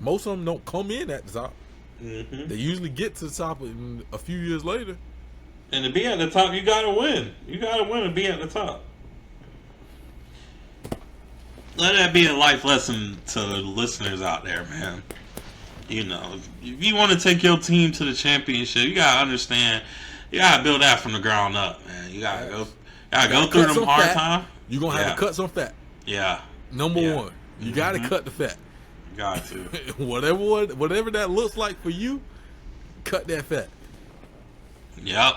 Most of them don't come in at the top. Mm-hmm. They usually get to the top a few years later. And to be at the top, you gotta win. You gotta win to be at the top. Let that be a life lesson to the listeners out there, man. You know, if you want to take your team to the championship, you gotta understand. You gotta build that from the ground up, man. You gotta go through them hard times. You're gonna have to cut some fat. Yeah. Number one, you gotta cut the fat. Got to. whatever that looks like for you, cut that fat. Yep.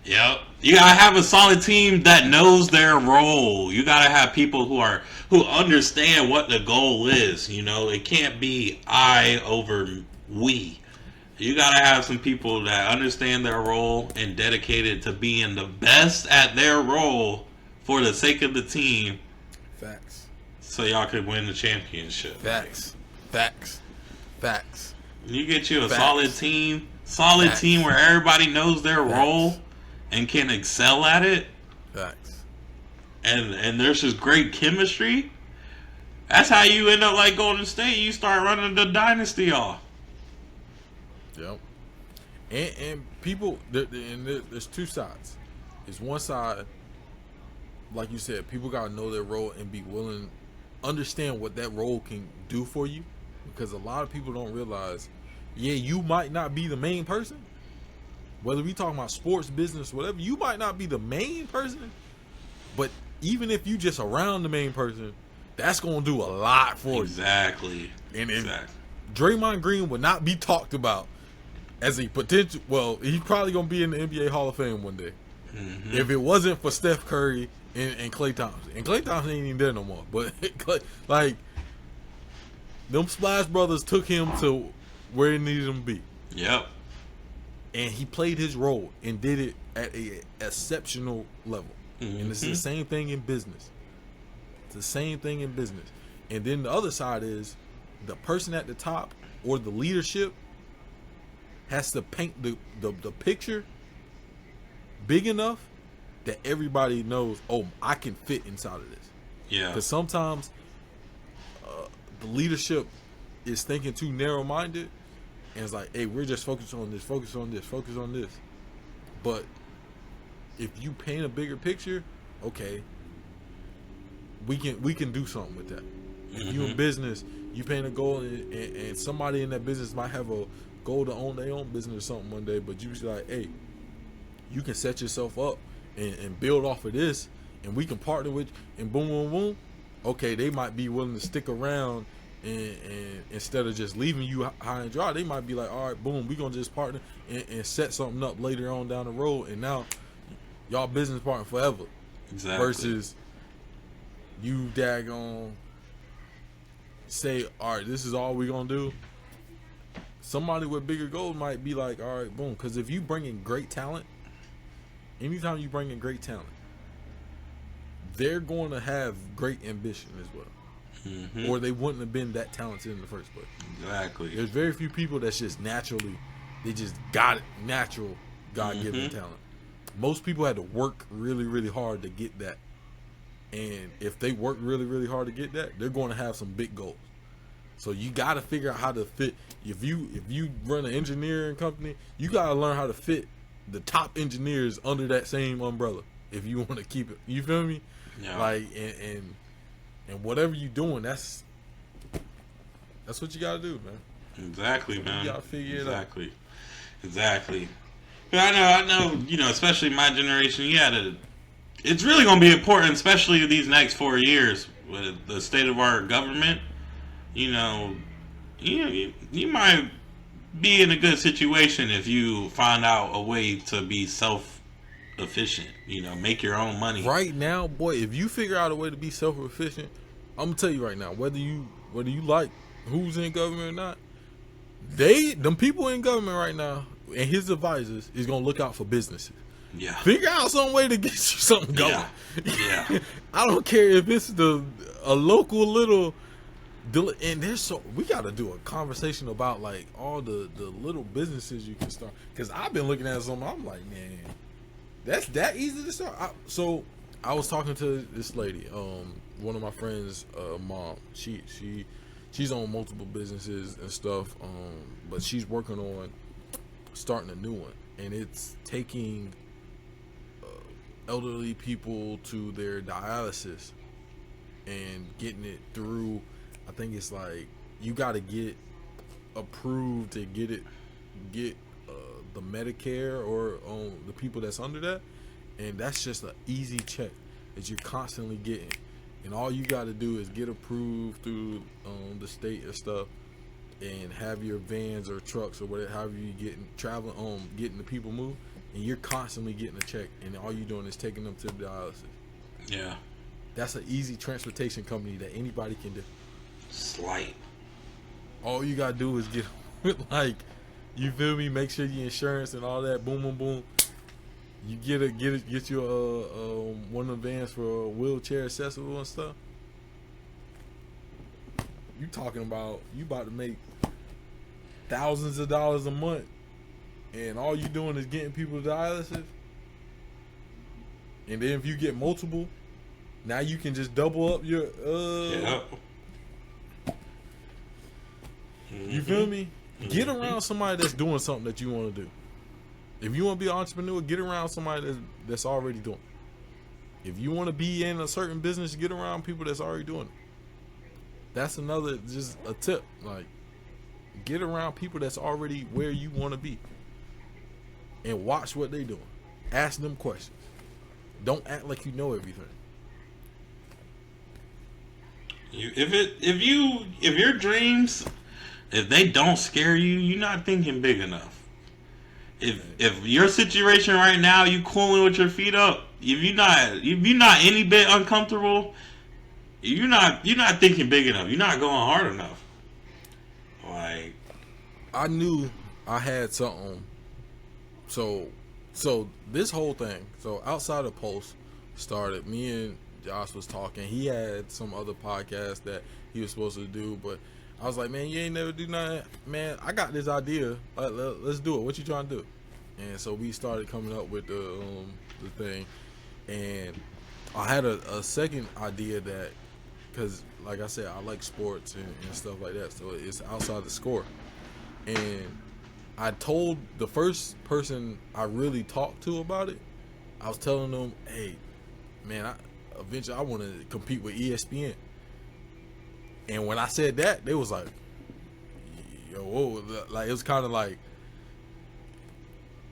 You gotta have a solid team that knows their role. You gotta have people who understand what the goal is. You know, it can't be I over we. You gotta have some people that understand their role and dedicated to being the best at their role for the sake of the team. Facts. So y'all could win the championship. Facts. You get you a solid team, solid Facts. team where everybody knows their Facts. role and can excel at it, Facts. and there's just great chemistry, that's how you end up like Golden State. You start running the dynasty off. Yep. And people, there's two sides. There's one side, like you said, people gotta know their role and be willing, understand what that role can do for you, because a lot of people don't realize, yeah, you might not be the main person. Whether we talking about sports, business, whatever, you might not be the main person, but even if you just around the main person, that's gonna do a lot for you. Exactly. And Exactly. Draymond Green would not be talked about as a potential. Well, he's probably gonna be in the NBA Hall of Fame one day. Mm-hmm. If it wasn't for Steph Curry and Klay Thompson, and Klay Thompson ain't even there no more. But like them Splash Brothers took him to where he needed him to be, Yep. and he played his role and did it at a exceptional level. And it's the same thing in business. It's the same thing in business. And then the other side is the person at the top or the leadership has to paint the picture big enough that everybody knows, oh, I can fit inside of this. Yeah. Because sometimes the leadership is thinking too narrow-minded, and it's like, hey, we're just focused on this, focus on this, focus on this. But if you paint a bigger picture, okay, we can do something with that. If you in business, you paint a goal, and somebody in that business might have a goal to own their own business or something one day, but you be like, hey, you can set yourself up and build off of this, and we can partner with, and boom, boom, boom. Okay, they might be willing to stick around, and instead of just leaving you high and dry, they might be like, all right, boom, we're gonna just partner and set something up later on down the road, and now y'all business partner forever. Exactly. Versus you daggone say, all right, this is all we're gonna do. Somebody with bigger goals might be like, all right, boom. Because if you bring in great talent, anytime you bring in great talent, they're going to have great ambition as well. Or they wouldn't have been that talented in the first place. Exactly. There's very few people that's just naturally, they just got it, natural God-given talent. Most people had to work really, really hard to get that. And if they work really, really hard to get that, they're going to have some big goals. So you got to figure out how to fit. If you run an engineering company, you got to learn how to fit the top engineers under that same umbrella if you want to keep it. You feel me? Yeah. Like and whatever you're doing, that's what you got to do, man. Exactly, man. You got to figure it out. Exactly. I know. Especially my generation. It's really going to be important, especially these next 4 years with the state of our government. You might be in a good situation if you find out a way to be self-efficient. Make your own money. Right now, boy, if you figure out a way to be self-efficient, I'm gonna tell you right now, whether you like who's in government or not, them people in government right now and his advisors is gonna look out for businesses. Yeah. Figure out some way to get you something going. Yeah. I don't care if it's a local little. And we got to do a conversation about like all the little businesses you can start. Because I've been looking at something, I'm like, man, that's that easy to start. So I was talking to this lady, one of my friends' mom. She's on multiple businesses and stuff, but she's working on starting a new one, and it's taking elderly people to their dialysis and getting it through. I think it's like you got to get approved to get the Medicare or the people that's under that, and that's just an easy check that you're constantly getting, and all you got to do is get approved through the state and stuff, and have your vans or trucks or whatever, however you getting the people moved, and you're constantly getting a check, and all you're doing is taking them to the dialysis. Yeah. That's an easy transportation company that anybody can do. Slight. All you gotta do is get like, you feel me? Make sure your insurance and all that. Boom, boom, boom. You get your one of the vans for wheelchair accessible and stuff. You talking about you about to make thousands of dollars a month and all you doing is getting people to dialysis, and then if you get multiple, now you can just double up your Yep. You feel me? Get around somebody that's doing something that you want to do. If you want to be an entrepreneur, get around somebody that's already doing it. If you want to be in a certain business, get around people that's already doing it. That's another, just a tip. Like, get around people that's already where you want to be. And watch what they doing. Ask them questions. Don't act like you know everything. If your dreams, if they don't scare you, you're not thinking big enough. If your situation right now, you cooling with your feet up, if you're not any bit uncomfortable, you're not thinking big enough. You're not going hard enough. Like, I knew I had something. So this whole thing. So outside of Post started, me and Josh was talking. He had some other podcast that he was supposed to do, but I was like, man, you ain't never do nothing. Man, I got this idea. Let's do it. What you trying to do? And so we started coming up with the thing. And I had a second idea that, because like I said, I like sports and stuff like that. So it's outside the score. And I told the first person I really talked to about it, I was telling them, hey, man, eventually I want to compete with ESPN. And when I said that, they was like, yo, whoa. Like, it was kind of like,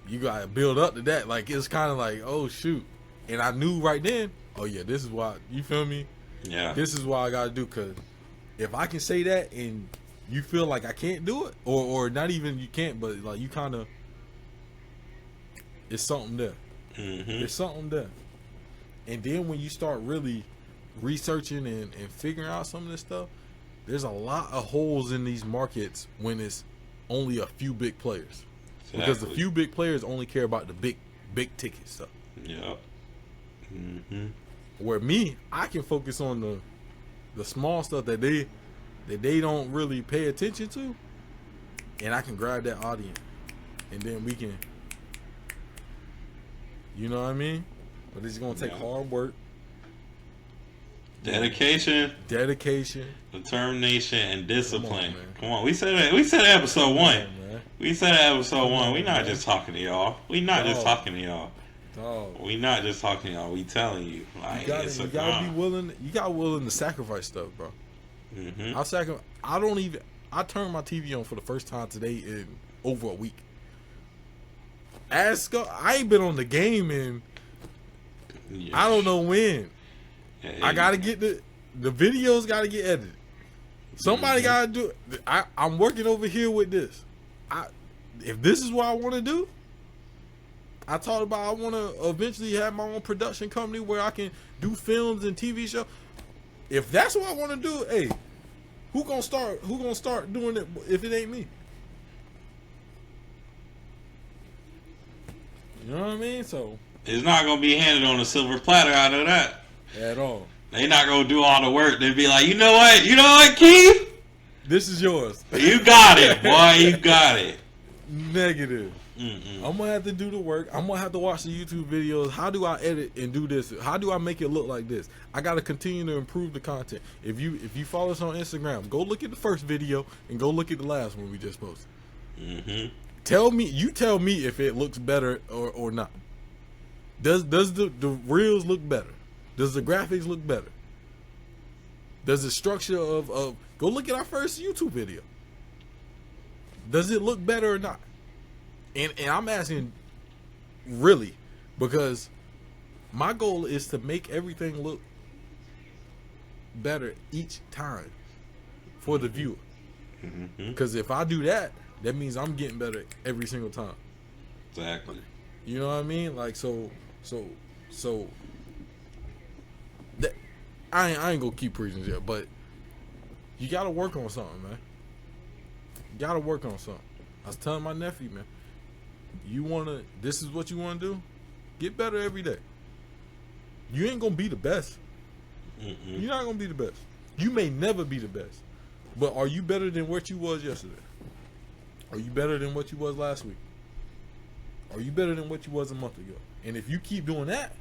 you got to build up to that. Like, it's kind of like, oh, shoot. And I knew right then, oh, yeah, this is why, you feel me? yeah. This is what I got to do, because if I can say that and you feel like I can't do it, or not even you can't, but like you kind of, it's something there. Mm-hmm. It's something there. And then when you start really researching and figuring out some of this stuff, there's a lot of holes in these markets when it's only a few big players. Exactly. Because the few big players only care about the big ticket stuff. Yep. Mm-hmm. Where me, I can focus on the small stuff that they don't really pay attention to, and I can grab that audience, and then we can, you know what I mean? But it's gonna take hard work, Dedication, determination, and discipline. man. Come on, we said that. We said that episode one. man. We said that episode one. We not man. just talking to y'all. We not just talking to y'all. Dog. We not just talking to y'all. We telling you. Like, You gotta be willing. You gotta willing to sacrifice stuff, bro. Mm-hmm. I turned my TV on for the first time today in over a week. I ain't been on the game in I don't know when. Hey. I gotta get the videos gotta get edited. Somebody gotta do it. I'm working over here with this. If this is what I want to do, I talked about I want to eventually have my own production company where I can do films and TV shows. If that's what I want to do, hey, who gonna start doing it if it ain't me? You know what I mean? So It's not gonna be handed on a silver platter. I know that. at all. They not gonna do all the work. They be like, you know what, Keith? This is yours. You got it, boy. You got it. Negative. Mm-mm. I'm gonna have to do the work. I'm gonna have to watch the YouTube videos. How do I edit and do this? How do I make it look like this? I gotta continue to improve the content. If you follow us on Instagram, go look at the first video and go look at the last one we just posted. Mm-hmm. Tell me if it looks better or not. Does the reels look better? Does the graphics look better? Does the structure of go look at our first YouTube video. Does it look better or not? And I'm asking really, because my goal is to make everything look better each time for the viewer. Because if I do that, that means I'm getting better every single time. Exactly. You know what I mean? Like so that I ain't gonna keep preaching here, but you gotta work on something, man. You gotta work on something. I was telling my nephew, man, this is what you wanna do? Get better every day. You ain't gonna be the best. Mm-mm. You're not gonna be the best. You may never be the best. But are you better than what you was yesterday? Are you better than what you was last week? Are you better than what you was a month ago? And if you keep doing that,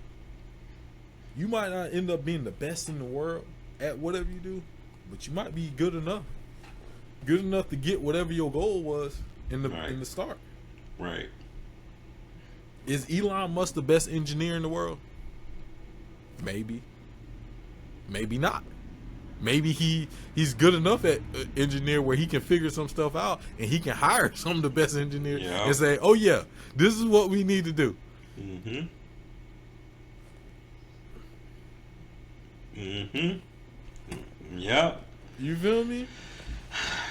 you might not end up being the best in the world at whatever you do, but you might be good enough to get whatever your goal was in the start. Right. Is Elon Musk the best engineer in the world? Maybe. Maybe not. Maybe he's good enough at engineer where he can figure some stuff out and he can hire some of the best engineers and say, "Oh yeah, this is what we need to do." Yep. You feel me?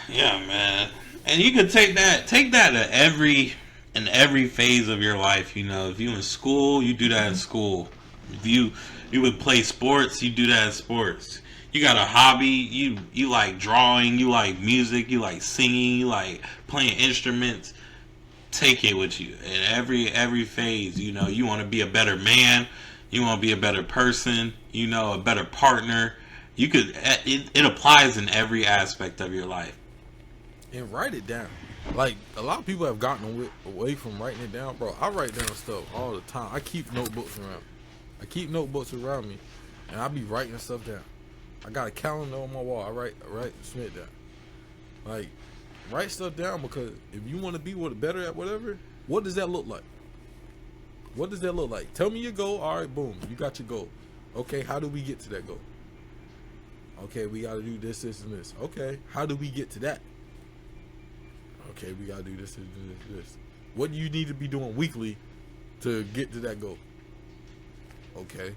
Yeah, man. And you could take that to every phase of your life. You know, if you in school, you do that in school. If you would play sports, you do that in sports. You got a hobby, you like drawing, you like music, you like singing, you like playing instruments. Take it with you in every phase. You know, you want to be a better man, you want to be a better person, you know, a better partner. You could it applies in every aspect of your life. And write it down. Like, a lot of people have gotten away from writing it down, bro. I write down stuff all the time. I keep notebooks around me, and I be writing stuff down. I got a calendar on my wall. I write Smith down. Like, write stuff down, because if you want to be better at whatever, what does that look like? What does that look like? Tell me your goal. All right, boom. You got your goal. Okay, how do we get to that goal? Okay, we got to do this, this, and this. Okay, how do we get to that? Okay, we got to do this, this, this, this. What do you need to be doing weekly to get to that goal? Okay.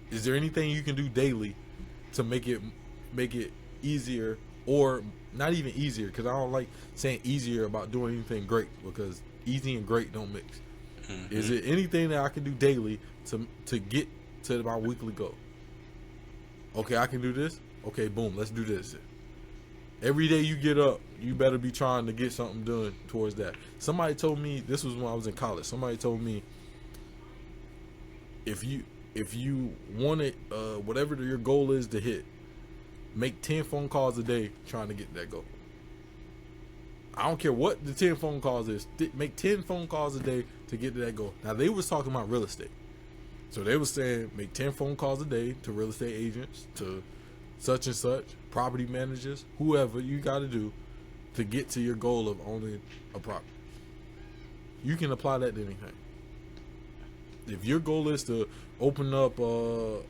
Is there anything you can do daily to make it easier, or not even easier, because I don't like saying easier about doing anything great, because easy and great don't mix. Is it anything that I can do daily to get to my weekly goal? Okay, I can do this. Okay, boom, let's do this. Every day you get up, you better be trying to get something done towards that. Somebody told me, this was when I was in college, somebody told me, if you want it, whatever your goal is to hit, make 10 phone calls a day trying to get that goal. I don't care what the 10 phone calls is. Make 10 phone calls a day to get to that goal. Now, they was talking about real estate. So they was saying make 10 phone calls a day to real estate agents, to such and such, property managers, whoever you got to do to get to your goal of owning a property. You can apply that to anything. If your goal is to open up a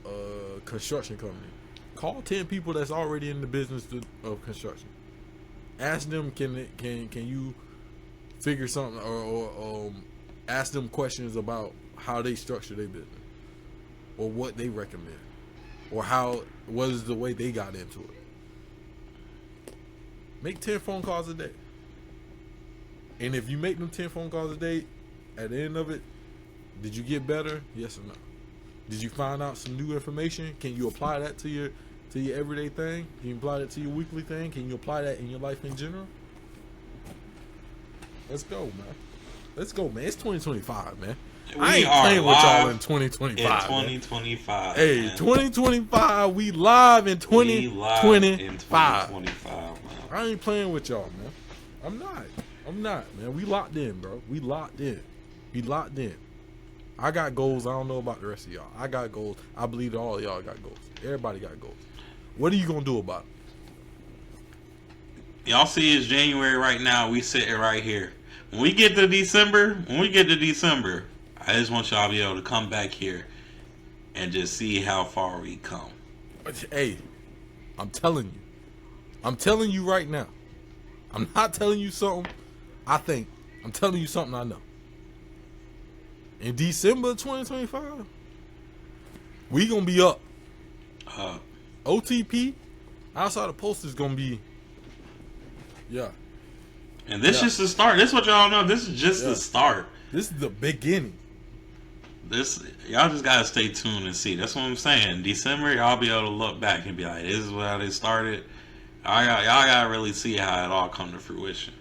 construction company, call 10 people that's already in the business of construction. Ask them, can you figure something, or ask them questions about how they structure their business, or what they recommend, or what is the way they got into it. Make 10 phone calls a day. And if you make them 10 phone calls a day, at the end of it, did you get better? Yes or no? Did you find out some new information? Can you apply that to your everyday thing? Can you apply that to your weekly thing? Can you apply that in your life in general? Let's go, man. Let's go, man. It's 2025, man. I ain't playing with y'all in 2025. In 2025. Hey, man. 2025. We live in 2025. Man. I ain't playing with y'all, man. I'm not, man. We locked in, bro. We locked in. I got goals. I don't know about the rest of y'all. I got goals. I believe all of y'all got goals. Everybody got goals. What are you gonna do about it? Y'all see it's January right now. We sitting right here. When we get to December, I just want y'all to be able to come back here and just see how far we come. Hey, I'm telling you right now. I'm not telling you something I think. I'm telling you something I know. In December 2025, we gonna be up. OTP outside the post is gonna be, yeah. And this is the start. This is what y'all know. This is just the start. This is the beginning. Y'all just gotta stay tuned and see. That's what I'm saying. December, y'all be able to look back and be like, "This is how they started." Y'all gotta really see how it all come to fruition.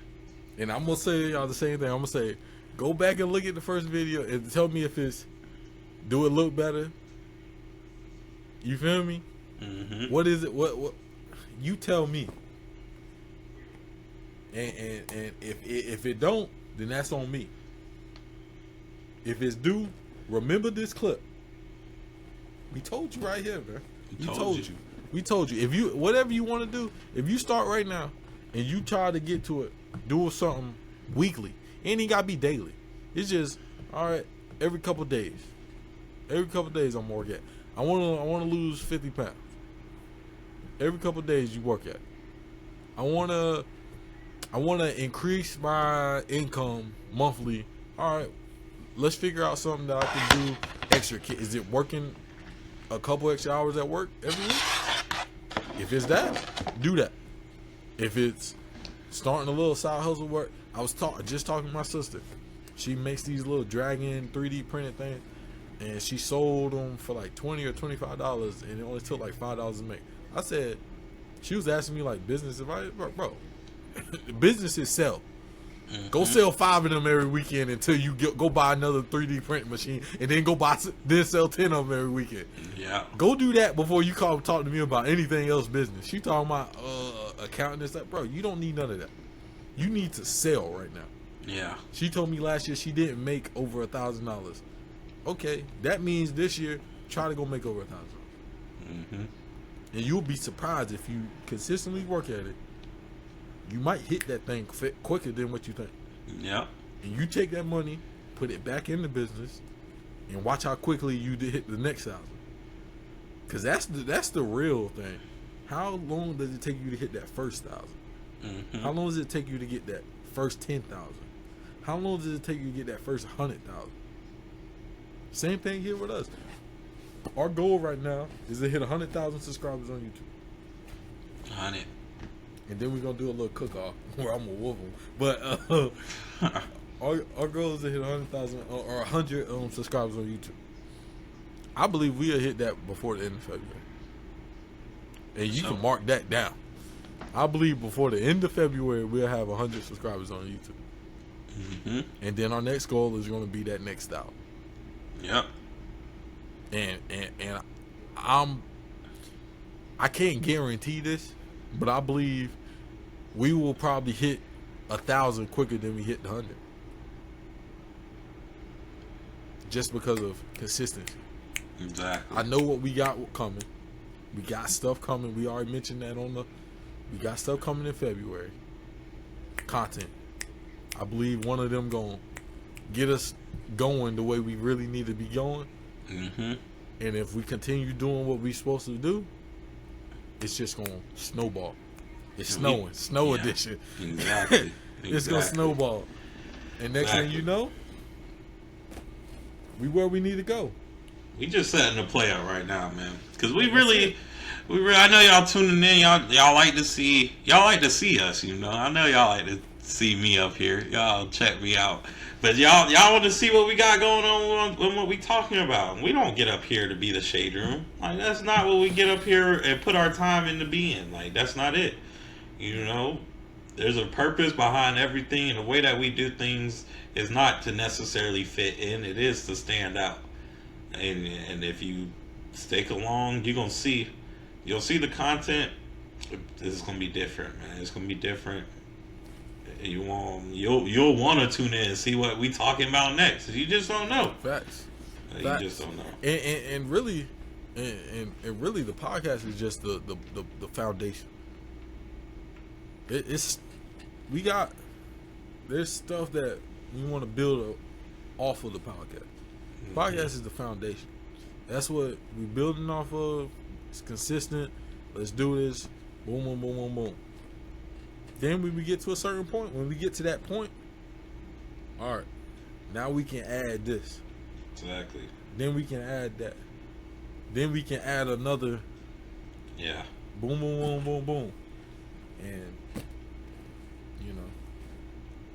And I'm gonna say y'all the same thing. I'm gonna say, go back and look at the first video and tell me if do it look better? You feel me? Mm-hmm. What is it? What? You tell me. And if it don't, then that's on me. If it's due, remember this clip. We told you right here, man. We told you. We told you. If you whatever you want to do, if you start right now and you try to get to it, do something weekly. It ain't gotta be daily. It's just all right. Every couple days. Every couple days I'm work at. I wanna lose 50 pounds. Every couple days you work at. I wanna increase my income monthly. All right. Let's figure out something that I can do extra. Is it working a couple extra hours at work every week? If it's that, do that. If it's starting a little side hustle work, I was just talking to my sister. She makes these little dragon 3D printed things, and she sold them for like $20 or $25, and it only took like $5 to make. I said, she was asking me like business advice, bro. Businesses sell. Go sell 5 of them every weekend until you go buy another 3D print machine, and then sell 10 of them every weekend. Yeah. Go do that before you talk to me about anything else business. She talking about accounting and stuff, bro. You don't need none of that. You need to sell right now. Yeah. She told me last year she didn't make over $1,000. Okay, that means this year try to go make over $1,000. Mm-hmm. And you'll be surprised if you consistently work at it. You might hit that thing quicker than what you think. Yeah. And you take that money, put it back in the business, and watch how quickly you hit the next 1,000. Because that's the real thing. How long does it take you to hit that first 1,000? Mm-hmm. How long does it take you to get that first 10,000? How long does it take you to get that first 100,000? Same thing here with us. Our goal right now is to hit 100,000 subscribers on YouTube. 100. And then we're going to do a little cook-off where I'm going to whoop them. But our goal is to hit 100,000 or 100 subscribers on YouTube. I believe we'll hit that before the end of February. And you can mark that down. I believe before the end of February, we'll have 100 subscribers on YouTube. Mm-hmm. And then our next goal is going to be that next 1,000. Yep. And I can't guarantee this, but I believe we will probably hit 1,000 quicker than we hit the 100. Just because of consistency. Exactly. I know what we got coming. We got stuff coming. We already mentioned that we got stuff coming in February. Content. I believe one of them gonna get us going the way we really need to be going. Mm-hmm. And if we continue doing what we're supposed to do, it's just gonna snowball. It's snowing. Snow edition. Exactly. It's gonna snowball. And next thing you know, we where we need to go. We just setting the play up right now, man. Because we really, I know y'all tuning in. Y'all like to see us. You know, I know y'all like to see me up here. Y'all check me out. But y'all want to see what we got going on and what we talking about. We don't get up here to be the shade room. Like, that's not what we get up here and put our time into being. Like, that's not it. You know, there's a purpose behind everything, and the way that we do things is not to necessarily fit in. It is to stand out. And if you stick along, you'll see the content. This is gonna be different, man. It's gonna be different. You'll want to tune in and see what we talking about next. You just don't know. Facts. You just don't know. And really, the podcast is just the foundation. There's stuff that we want to build off of the podcast. Podcast is the foundation. That's what we're building off of. It's consistent. Let's do this. Boom, boom, boom, boom, boom. Then when we get to a certain point, when we get to that point, all right, now we can add this. Exactly. Then we can add that. Then we can add another. Yeah. Boom, boom, boom, boom, boom. And,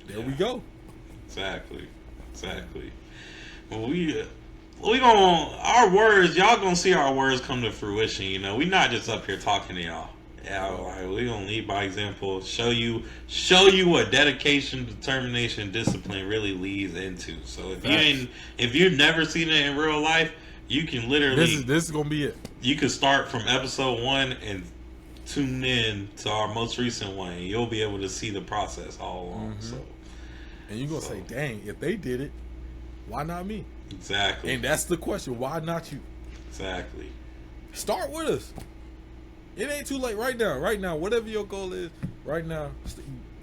there we go. Exactly. Well, we gonna, our words, y'all gonna see our words come to fruition. You know, we not just up here talking to y'all. Yeah, like, we gonna lead by example. Show you what dedication, determination, discipline really leads into. So if you've never seen it in real life, you can literally this is gonna be it. You can start from episode 1 and tune in to our most recent one. And you'll be able to see the process all along. Mm-hmm. So, and you're gonna say, "Dang, if they did it, Why not me? Exactly. And that's the question. Why not you? Exactly. Start with us. It ain't too late right now. Right now, whatever your goal is, right now,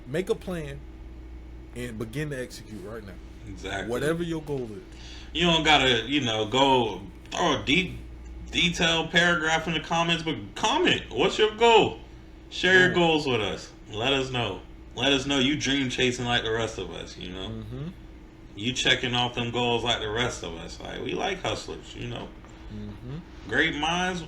make a plan and begin to execute right now. Exactly. Whatever your goal is. You don't gotta, go throw a detailed paragraph in the comments, but comment. What's your goal? Share your goals with us. Let us know. Let us know you dream chasing like the rest of us. Mm-hmm. You checking off them goals like the rest of us. Like, we like hustlers. Mm-hmm. Great minds.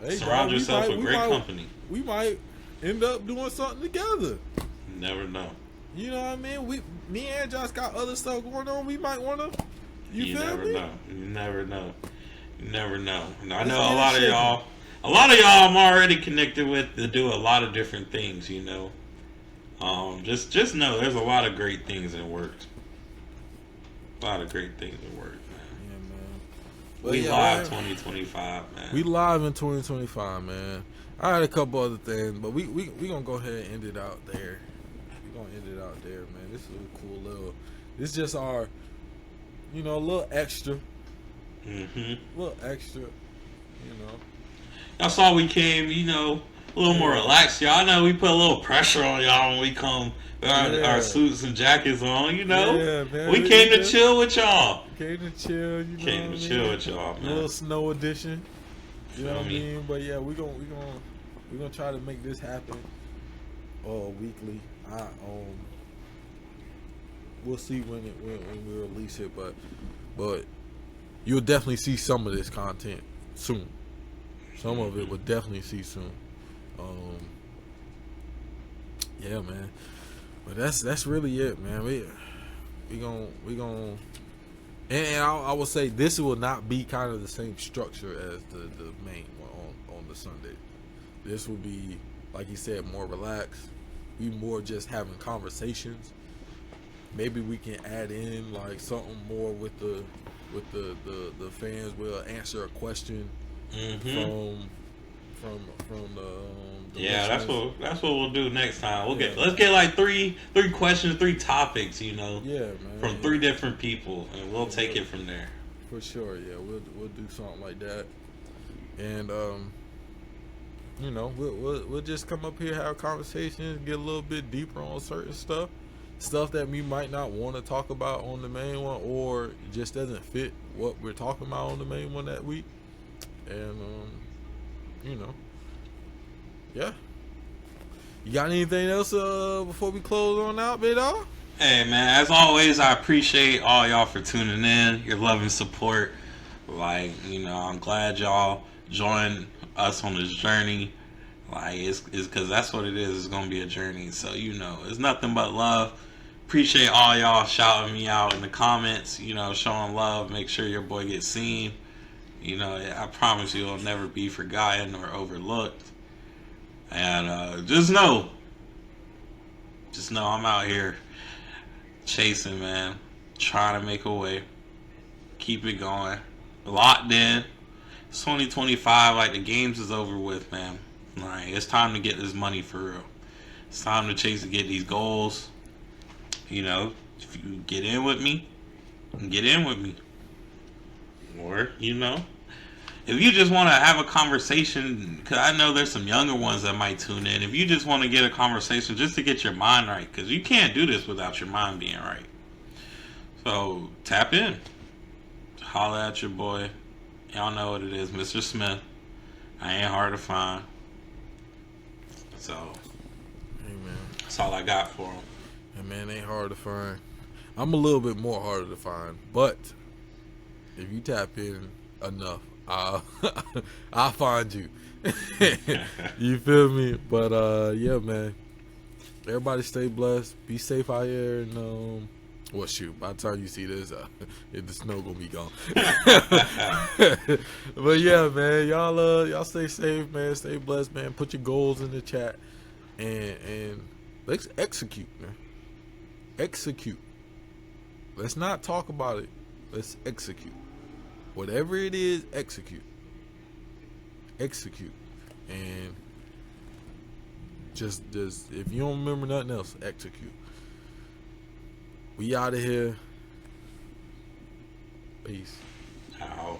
Hey, Surround yourself with great company. We might end up doing something together. You never know. You know what I mean? Me and Josh got other stuff going on. We might want to. You feel never me? know. You never know. You never know. And I know a lot of y'all. I'm already connected with to do a lot of different things. Just know there's a lot of great things in works. A lot of great things in work, man. Yeah, man. We live 2025, man. We live in 2025, man. I had a couple other things, but we gonna go ahead and end it out there. We gonna end it out there, man. This is a cool little. This is just our, a little extra. Mm-hmm. A little extra. Y'all saw we came, a little more relaxed, y'all. I know we put a little pressure on y'all when we come with our suits and jackets on, Yeah, man. We came to chill with y'all. Came to chill, Came to chill with y'all, man. A little snow edition. You know what I me? mean? But yeah, we're gonna try to make this happen weekly. We'll see when we release it, but you'll definitely see some of this content soon. Some of it we'll definitely see soon. Yeah, man. But that's really it, man. We gonna and I will say this will not be kind of the same structure as the main one on the Sunday. This will be, like you said, more relaxed. We more just having conversations. Maybe we can add in like something more with the fans. We'll answer a question from the listeners. That's what we'll do next time. Let's get like three questions, 3 topics, Yeah, man. from 3 different people, and we'll take it from there. For sure, yeah. We'll do something like that, and we'll just come up here, have conversations, get a little bit deeper on certain stuff that we might not want to talk about on the main one, or just doesn't fit what we're talking about on the main one that week, and yeah. You got anything else before we close on out, big dog? Hey, man, as always, I appreciate all y'all for tuning in, your love and support. Like, I'm glad y'all joined us on this journey. Like, it's because that's what it is. It's going to be a journey. So, it's nothing but love. Appreciate all y'all shouting me out in the comments, showing love. Make sure your boy gets seen. I promise you it'll never be forgotten or overlooked. And just know I'm out here chasing, man, trying to make a way, keep it going, locked in. It's 2025, like the games is over with, man. Like, it's time to get this money for real. It's time to chase to get these goals. If you get in with me, get in with me. Or, if you just want to have a conversation, because I know there's some younger ones that might tune in. If you just want to get a conversation just to get your mind right, because you can't do this without your mind being right. So, tap in. Holla at your boy. Y'all know what it is, Mr. Smith. I ain't hard to find. So, Amen. That's all I got for him. And man, ain't hard to find. I'm a little bit more harder to find, but if you tap in enough, I'll find you. You feel me? But yeah, man. Everybody stay blessed. Be safe out here, and well, shoot. By the time you see this, the snow gonna be gone. But yeah, man. Y'all stay safe, man. Stay blessed, man. Put your goals in the chat, and let's execute, man. Execute. Let's not talk about it. Let's execute. Whatever it is, execute. Execute. And just if you don't remember nothing else, execute. We out of here. Peace. How?